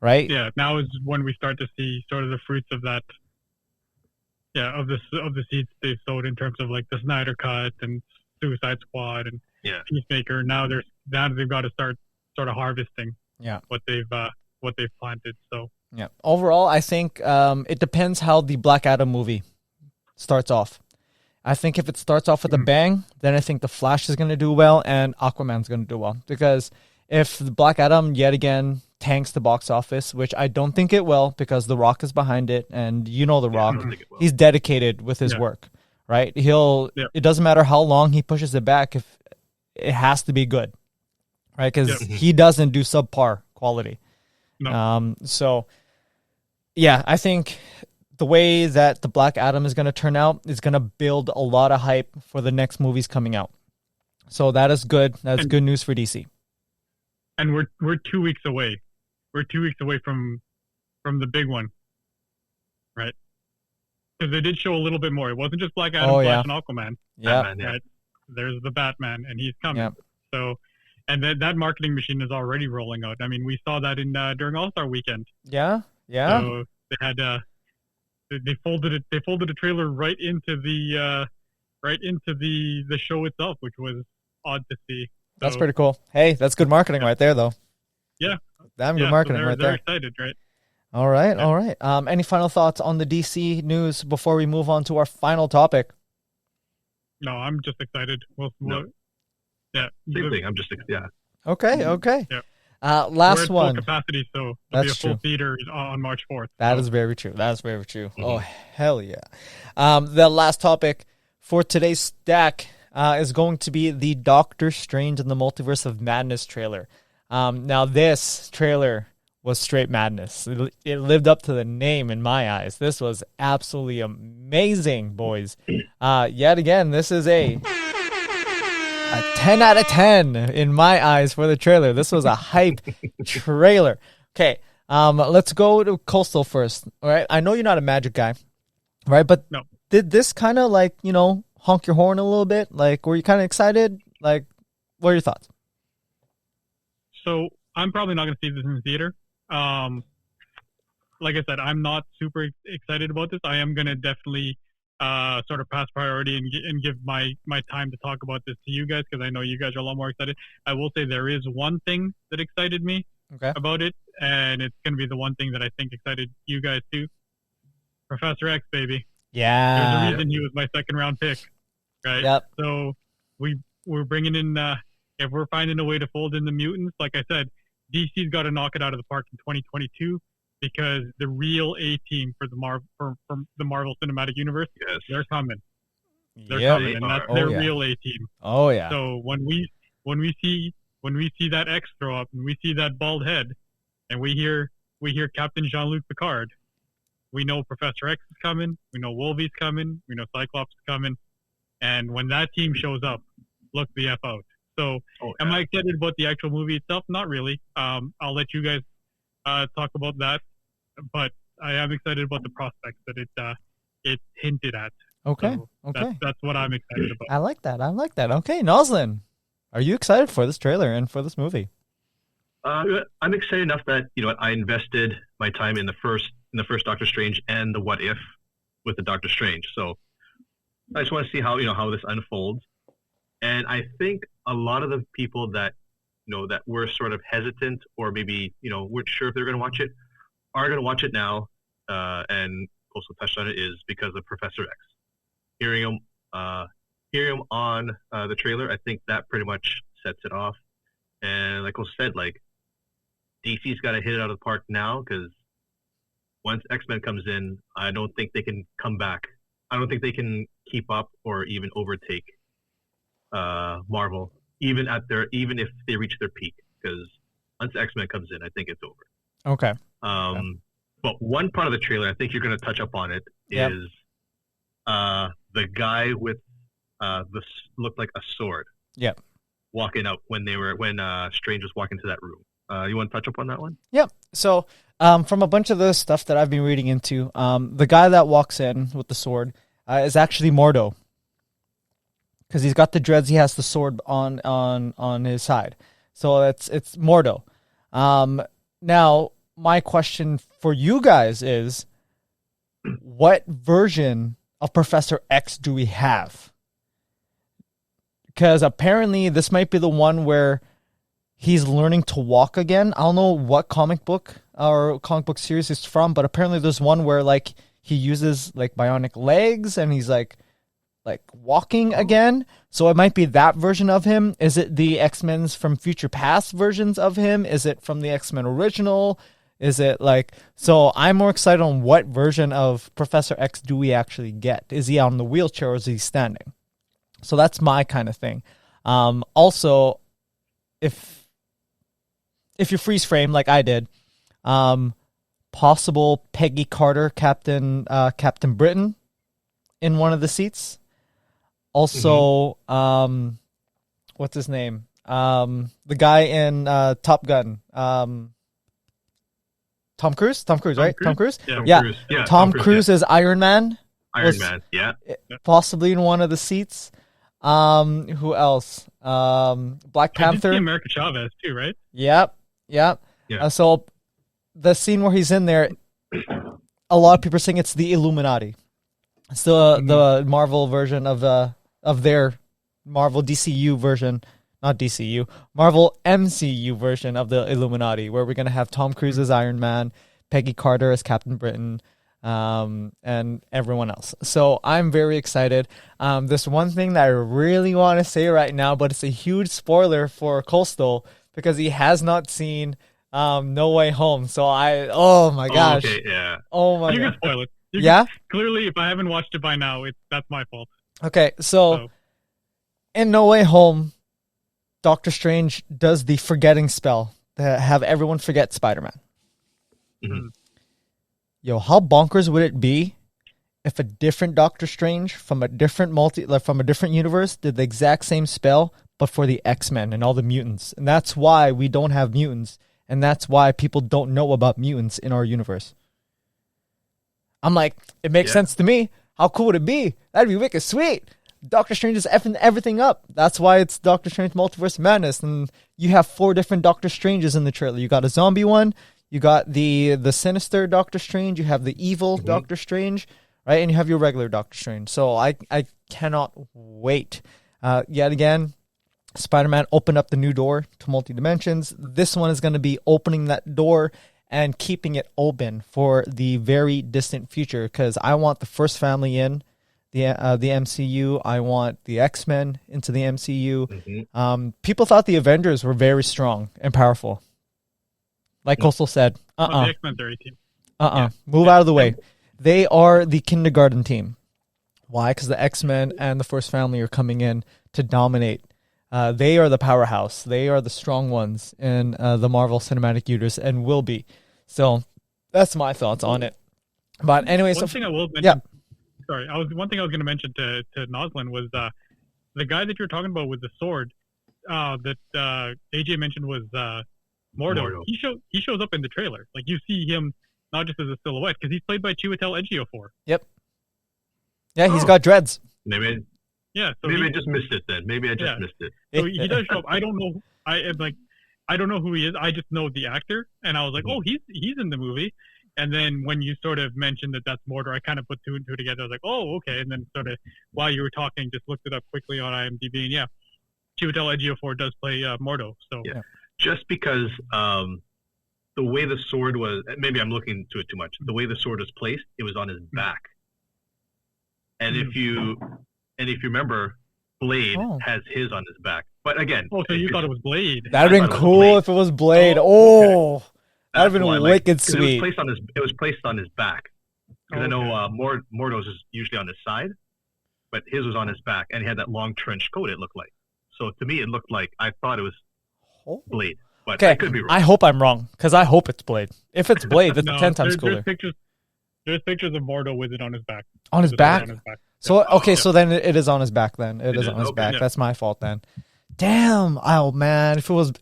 Right? Yeah, now is when we start to see sort of the fruits of that. Yeah, of the seeds they've sowed in terms of like the Snyder Cut and Suicide Squad and Peacemaker. Now they've got to start sort of harvesting. What they've planted. So overall, I think it depends how the Black Adam movie starts off. I think if it starts off with a bang, then I think the Flash is going to do well and Aquaman's going to do well. Because if the Black Adam yet again tanks the box office, which I don't think it will, because The Rock is behind it, and The Rock, he's dedicated with his work, right? It doesn't matter how long he pushes it back, if it has to be good, right? Because he doesn't do subpar quality. No. I think the way that the Black Adam is going to turn out is going to build a lot of hype for the next movies coming out. So that is good. That's good news for DC. And we're 2 weeks away. We're 2 weeks away from the big one, right? Because they did show a little bit more. It wasn't just Black Adam, Flash, and Aquaman. Yeah. Batman, right? There's the Batman, and he's coming. Yep. So, and that marketing machine is already rolling out. I mean, we saw that during All-Star Weekend. Yeah. So they had they folded it. They folded a trailer right into the show itself, which was odd to see. So, that's pretty cool. Hey, that's good marketing right there, though. Yeah. Damn good marketing right there. They're excited, right? All right. Any final thoughts on the DC news before we move on to our final topic? No, I'm just excited. Same thing. I'm just Okay. Yeah. Last We're at one. Full capacity, so That's it'll be a full true. theater on March 4th. That is very true. Oh, hell yeah. The last topic for today's stack is going to be the Doctor Strange and the Multiverse of Madness trailer. Now, this trailer was straight madness. It lived up to the name in my eyes. This was absolutely amazing, boys. Yet again, this is a 10 out of 10 in my eyes for the trailer. This was a hype trailer. Okay, let's go to Coastal first. All right, I know you're not a Magic guy, right? But No. Did this kind of honk your horn a little bit? Like, were you kind of excited? Like, what are your thoughts? So I'm probably not going to see this in the theater. Like I said, I'm not super excited about this. I am going to definitely sort of pass priority and give my time to talk about this to you guys, because I know you guys are a lot more excited. I will say there is one thing that excited me about it, and it's going to be the one thing that I think excited you guys too. Professor X, baby. Yeah. There's a reason he was my second round pick, right? Yep. So we're bringing in, if we're finding a way to fold in the mutants, like I said, DC's got to knock it out of the park in 2022, because the real A-team for the Marvel Cinematic Universe, they're coming. They're coming, and that's their real A-team. Oh yeah. So when we see that X throw up, and we see that bald head, and we hear Captain Jean-Luc Picard, we know Professor X is coming, we know Wolvie's coming, we know Cyclops is coming, and when that team shows up, look the F out. So, am I excited about the actual movie itself? Not really. I'll let you guys talk about that, but I am excited about the prospects that it hinted at. Okay. So Okay. That's what I'm excited about. I like that. Okay, Noslen, are you excited for this trailer and for this movie? I'm excited enough that I invested my time in the first Doctor Strange and the What If with the Doctor Strange. So I just want to see how this unfolds. And I think a lot of the people that that were sort of hesitant or maybe weren't sure if they're going to watch it are going to watch it now. And also touched on it is because of Professor X. Hearing him on the trailer, I think that pretty much sets it off. And like I said, like DC's got to hit it out of the park now, because once X-Men comes in, I don't think they can come back. I don't think they can keep up or even overtake Marvel, even if they reach their peak. Because once X-Men comes in, I think it's over. Okay. But one part of the trailer, I think you're going to touch up on it, is the guy with looked like a sword. Yep. Walking out when Strange was walking to that room. You want to touch up on that one? Yep. So, from a bunch of the stuff that I've been reading into, the guy that walks in with the sword is actually Mordo, because he's got the dreads. He has the sword on his side, so it's Mordo. Now, my question for you guys is, what version of Professor X do we have? Because apparently this might be the one where he's learning to walk again. I don't know what comic book or comic book series it's from, but apparently there's one where like he uses like bionic legs and he's like walking again. So it might be that version of him. Is it the X-Men's from future past versions of him? Is it from the X-Men original? Is it so I'm more excited on what version of Professor X do we actually get? Is he on the wheelchair or is he standing? So that's my kind of thing. Also, if you freeze frame like I did, possible Peggy Carter, Captain Britain, in one of the seats. Also, what's his name? The guy in Top Gun. Tom Cruise, right? Tom Cruise? Yeah. Cruise. Yeah, Tom Cruise is Iron Man. Man, yeah. Possibly in one of the seats. Who else? Black Panther. America Chavez too, right? Yep. Yeah. So the scene where he's in there, a lot of people are saying it's the Illuminati. It's the Marvel version of their Marvel DCU version. Not DCU, Marvel MCU version of the Illuminati, where we're going to have Tom Cruise as Iron Man, Peggy Carter as Captain Britain, and everyone else. So I'm very excited. There's one thing that I really want to say right now, but it's a huge spoiler for Coastal, because he has not seen No Way Home. So oh my gosh. Okay, yeah. Oh my You god. can spoil it. Clearly, if I haven't watched it by now, that's my fault. Okay, so in No Way Home, Doctor Strange does the forgetting spell to have everyone forget Spider-Man. Mm-hmm. Yo, how bonkers would it be if a different Doctor Strange from a different from a different universe did the exact same spell, but for the X-Men and all the mutants? And that's why we don't have mutants, and that's why people don't know about mutants in our universe. I'm like, it makes sense to me. How cool would it be? That'd be wicked sweet. Doctor Strange is effing everything up. That's why it's Doctor Strange Multiverse Madness. And you have 4 different Doctor Stranges in the trailer. You got a zombie one. You got the sinister Doctor Strange. You have the evil Doctor Strange, right? And you have your regular Doctor Strange. So I cannot wait. Yet again, Spider-Man opened up the new door to multi-dimensions. This one is going to be opening that door and keeping it open for the very distant future, because I want the first family in the MCU. I want the X-Men into the MCU. People thought the Avengers were very strong and powerful. Like Coastal said, The X-Men 30 team. Move out of the way. They are the kindergarten team. Why? Because the X-Men and the First Family are coming in to dominate. They are the powerhouse. They are the strong ones in the Marvel Cinematic Universe and will be. So that's my thoughts on it. But anyway, one thing I will mention. Yeah. Sorry, one thing I was going to mention to Noslen was the guy that you're talking about with the sword. AJ mentioned was Mordo. He shows up in the trailer. Like you see him not just as a silhouette because he's played by Chiwetel Ejiofor. Yep. Yeah, he's got dreads. Maybe. Yeah. So maybe I just missed it then. Maybe I just missed it. So he does show up. I don't know. I don't know who he is. I just know the actor, and I was like, oh, he's in the movie. And then when you sort of mentioned that that's Mordo, I kind of put two and two together. I was like, oh, okay. And then sort of while you were talking, just looked it up quickly on IMDb, and yeah, Chiwetel Ejiofor does play Mordo. So yeah. Just because the way the sword was, maybe I'm looking to it too much. The way the sword was placed, it was on his back. And if you remember, Blade has his on his back. But again, so you thought it was Blade? That'd have been cool if it was Blade. Okay. That'd have been wicked sweet. It was placed on his back. Because I know Mordo's is usually on his side, but his was on his back, and he had that long trench coat. It looked like. So to me, it looked like I thought it was Blade. But I could be wrong. I hope I'm wrong because I hope it's Blade. If it's Blade, that's 10 times cooler. There's pictures of Mordo with it on his back. On his back? So so then it is on his back. Then it is on his back. Yeah. That's my fault then. Damn! Oh man, if it was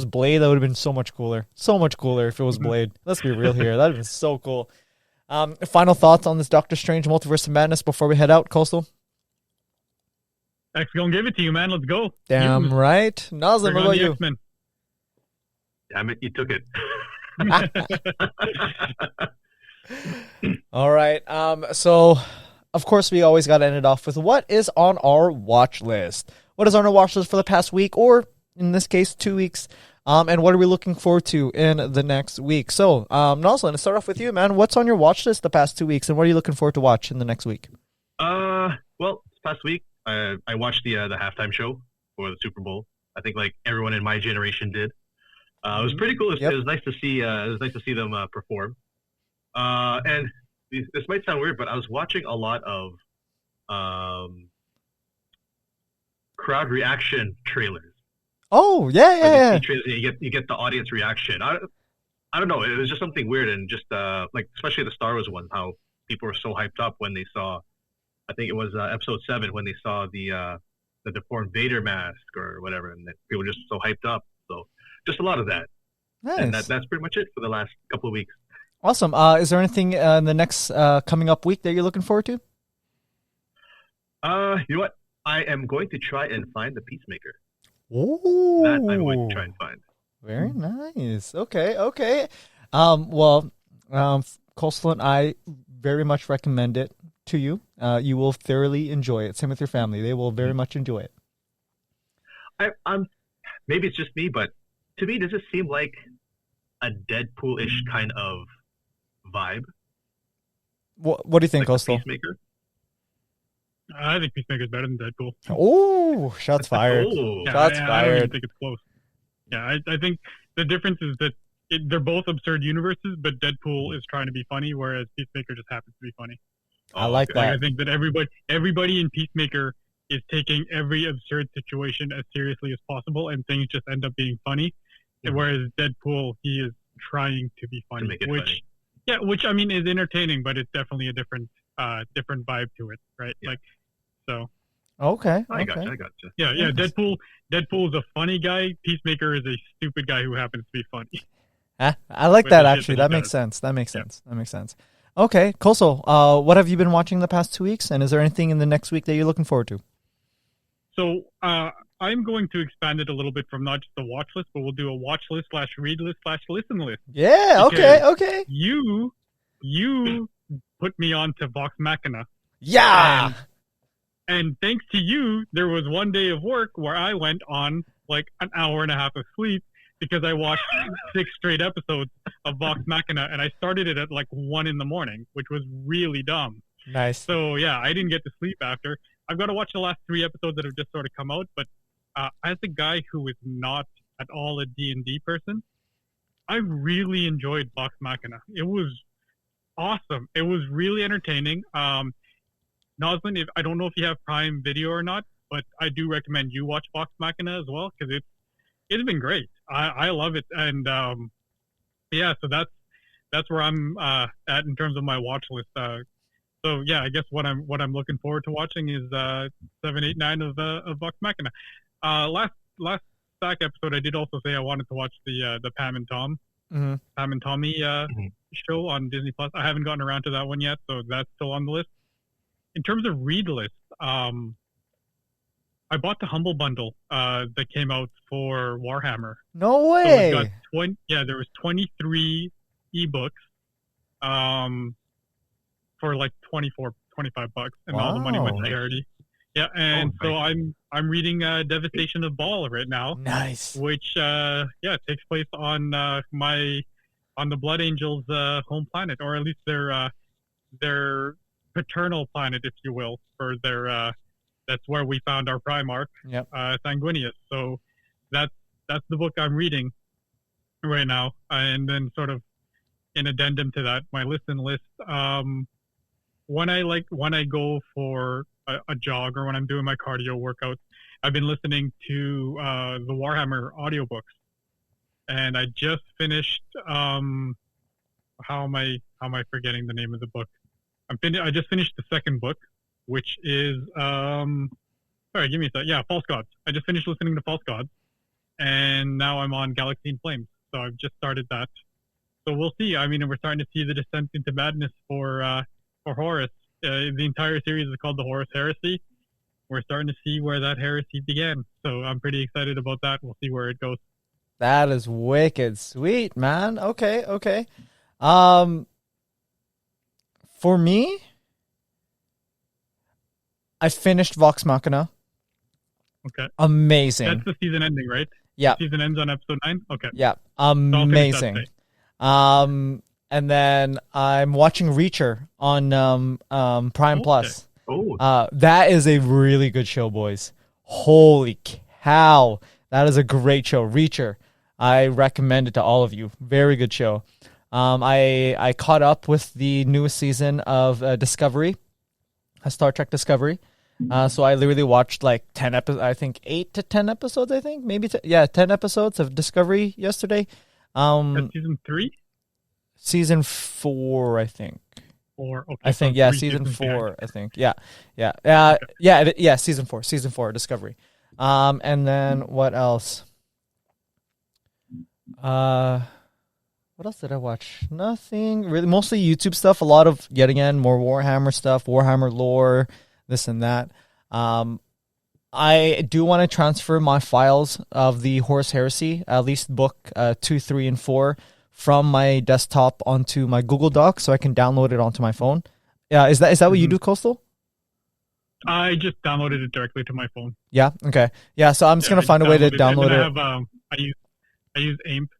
Blade, that would have been so much cooler. So much cooler if it was Blade. Let's be real here. That would have been so cool. Final thoughts on this Doctor Strange Multiverse of Madness before we head out, Coastal? X gonna give it to you, man. Let's go. Damn right. Noslen, what about you? X-Men. Damn it, you took it. All right. So, of course, we always got to end it off with what is on our watch list. What is on our watch list for the past week, or in this case, 2 weeks? And what are we looking forward to in the next week? So, Noslen, let's start off with you, man. What's on your watch list the past 2 weeks, and what are you looking forward to watch in the next week? Well, this past week, I watched the halftime show for the Super Bowl. I think like everyone in my generation did. It was pretty cool. It was nice to see. It was nice to see them perform. And this might sound weird, but I was watching a lot of crowd reaction trailers. Oh yeah. You get the audience reaction. I don't know. It was just something weird, and just like especially the Star Wars one, how people were so hyped up when they saw. I think it was episode 7 when they saw the deformed Vader mask or whatever, and people were just so hyped up. So just a lot of that. Nice. And that's pretty much it for the last couple of weeks. Awesome. Is there anything in the next coming up week that you're looking forward to? You know what? I am going to try and find the Peacemaker. Ooh. That I'm going to try and find. Very nice. Okay. Coastal and I very much recommend it to you. You will thoroughly enjoy it. Same with your family. They will very much enjoy it. I'm maybe it's just me, but to me, does it seem like a Deadpool-ish kind of vibe? What do you think, like Coastal? Peacemaker? I think Peacemaker's better than Deadpool. Oh, shots fired. Shots fired. I don't even think it's close. Yeah, I think the difference is that they're both absurd universes, but Deadpool is trying to be funny, whereas Peacemaker just happens to be funny. I like that. Like, I think that everybody in Peacemaker is taking every absurd situation as seriously as possible, and things just end up being funny. Mm-hmm. Whereas Deadpool, he is trying to be funny, funny. Yeah, which I mean is entertaining, but it's definitely a different vibe to it, right? Yeah. Like, so. Okay. I gotcha. Yeah. Deadpool is a funny guy. Peacemaker is a stupid guy who happens to be funny. I like that actually. That makes sense. That makes sense. Okay, Coastal, what have you been watching the past 2 weeks, and is there anything in the next week that you're looking forward to? So I'm going to expand it a little bit from not just the watch list, but we'll do a watch list / read list / listen list. Yeah, okay. You put me on to Vox Machina. Yeah! And thanks to you, there was one day of work where I went on like an hour and a half of sleep because I watched 6 straight episodes of Vox Machina, and I started it at like 1 a.m, which was really dumb. Nice. So yeah, I didn't get to sleep after. I've got to watch the last 3 episodes that have just sort of come out, but as a guy who is not at all a D&D person, I really enjoyed Vox Machina. It was awesome. It was really entertaining. Noslen, I don't know if you have Prime Video or not, but I do recommend you watch Vox Machina as well, because it's been great. I love it, and so that's where I'm at in terms of my watch list. So yeah, I guess what I'm looking forward to watching is 7, 8, 9 of Vox Machina. last Stack episode, I did also say I wanted to watch the Pam and Tom, Pam and Tommy show on Disney Plus. I haven't gotten around to that one yet, so that's still on the list. In terms of read list, I bought the Humble Bundle that came out for Warhammer. No way. So there was 23 ebooks for like $25, and all the money went to charity. Yeah, and so I'm reading Devastation of Baal right now. Nice. Which takes place on the Blood Angels' home planet, or at least their paternal planet, if you will, for their that's where we found our Primarch, Sanguinius. So that's the book I'm reading right now, and then sort of in addendum to that, my listen list. When I go for a jog or when I'm doing my cardio workouts, I've been listening to the Warhammer audiobooks, and I just finished. How am I forgetting the name of the book? I just finished the second book, which is sorry, give me a sec. Yeah, False Gods. I just finished listening to False Gods, and now I'm on Galaxy in Flames. So I've just started that. So we'll see. I mean, we're starting to see the descent into madness for Horus. The entire series is called the Horus Heresy. We're starting to see where that heresy began. So I'm pretty excited about that. We'll see where it goes. That is wicked sweet, man. Okay. For me, I finished Vox Machina. Okay. Amazing. That's the season ending, right? Yeah. The season ends on episode 9? Okay. Yeah. Amazing. And then I'm watching Reacher on Prime Plus. Oh. That is a really good show, boys. Holy cow. That is a great show. Reacher. I recommend it to all of you. Very good show. I caught up with the newest season of Discovery, Star Trek Discovery. So I literally watched like 10 episodes, I think 8 to 10 episodes, I think. Maybe, 10 episodes of Discovery yesterday. That's season 3? Season 4, I think. 4, okay. I think, season 4, I think. Yeah. Season 4, Discovery. And then what else? What else did I watch? Nothing really. Mostly YouTube stuff. A lot of, yet again, more Warhammer stuff, Warhammer lore, this and that. I do want to transfer my files of the Horus Heresy, at least book 2, 3, and 4, from my desktop onto my Google Doc, so I can download it onto my phone. Yeah, is that what you do, Coastal? I just downloaded it directly to my phone. Yeah. Okay. Yeah. So I'm just gonna find a way to download it. I use AIMP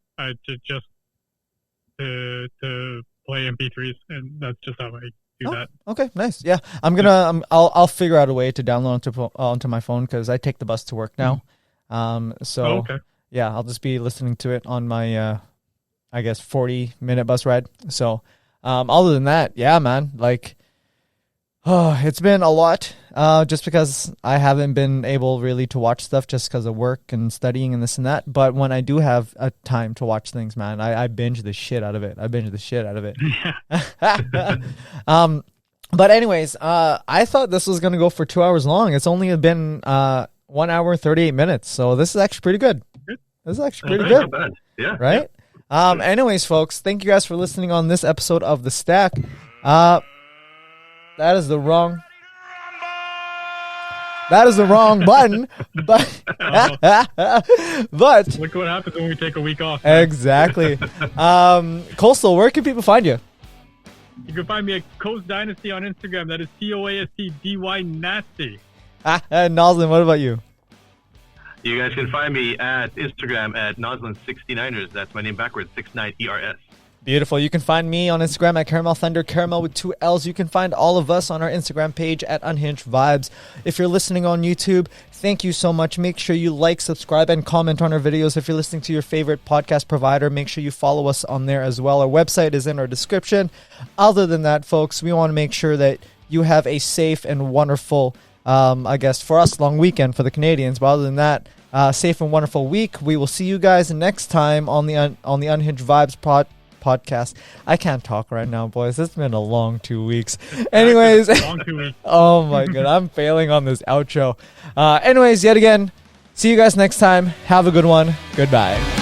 to play MP3s, and that's just how I do that. Okay, nice. Yeah, I'll figure out a way to download onto my phone because I take the bus to work now. Okay. Yeah, I'll just be listening to it on my 40-minute bus ride. So other than that, yeah, man, like it's been a lot. Just because I haven't been able really to watch stuff just because of work and studying and this and that. But when I do have a time to watch things, man, I binge the shit out of it. But anyways, I thought this was going to go for 2 hours long. It's only been 1 hour, 38 minutes. So this is actually pretty good. This is actually pretty good. Not bad. Yeah. Right? Yeah. Anyways, folks, thank you guys for listening on this episode of The Stack. That is the wrong button, but but look what happens when we take a week off. Exactly. Coastal, where can people find you? You can find me at Coast Dynasty on Instagram. That is COASTDY Nasty. Noslen, what about you? You guys can find me at Instagram at Noslen69ers. That's my name backwards, 69ERS. Beautiful. You can find me on Instagram at Caramel Thunder, Caramel with 2 L's. You can find all of us on our Instagram page at Unhinged Vibes. If you're listening on YouTube, thank you so much. Make sure you like, subscribe, and comment on our videos. If you're listening to your favorite podcast provider, make sure you follow us on there as well. Our website is in our description. Other than that, folks, we want to make sure that you have a safe and wonderful, for us, long weekend for the Canadians. But other than that, safe and wonderful week. We will see you guys next time on the Unhinged Vibes podcast. I can't talk right now, boys. It's been a long 2 weeks. Anyways, long 2 weeks. Oh my god, I'm failing on this outro. Anyways, yet again, See you guys next time. Have a good one. Goodbye.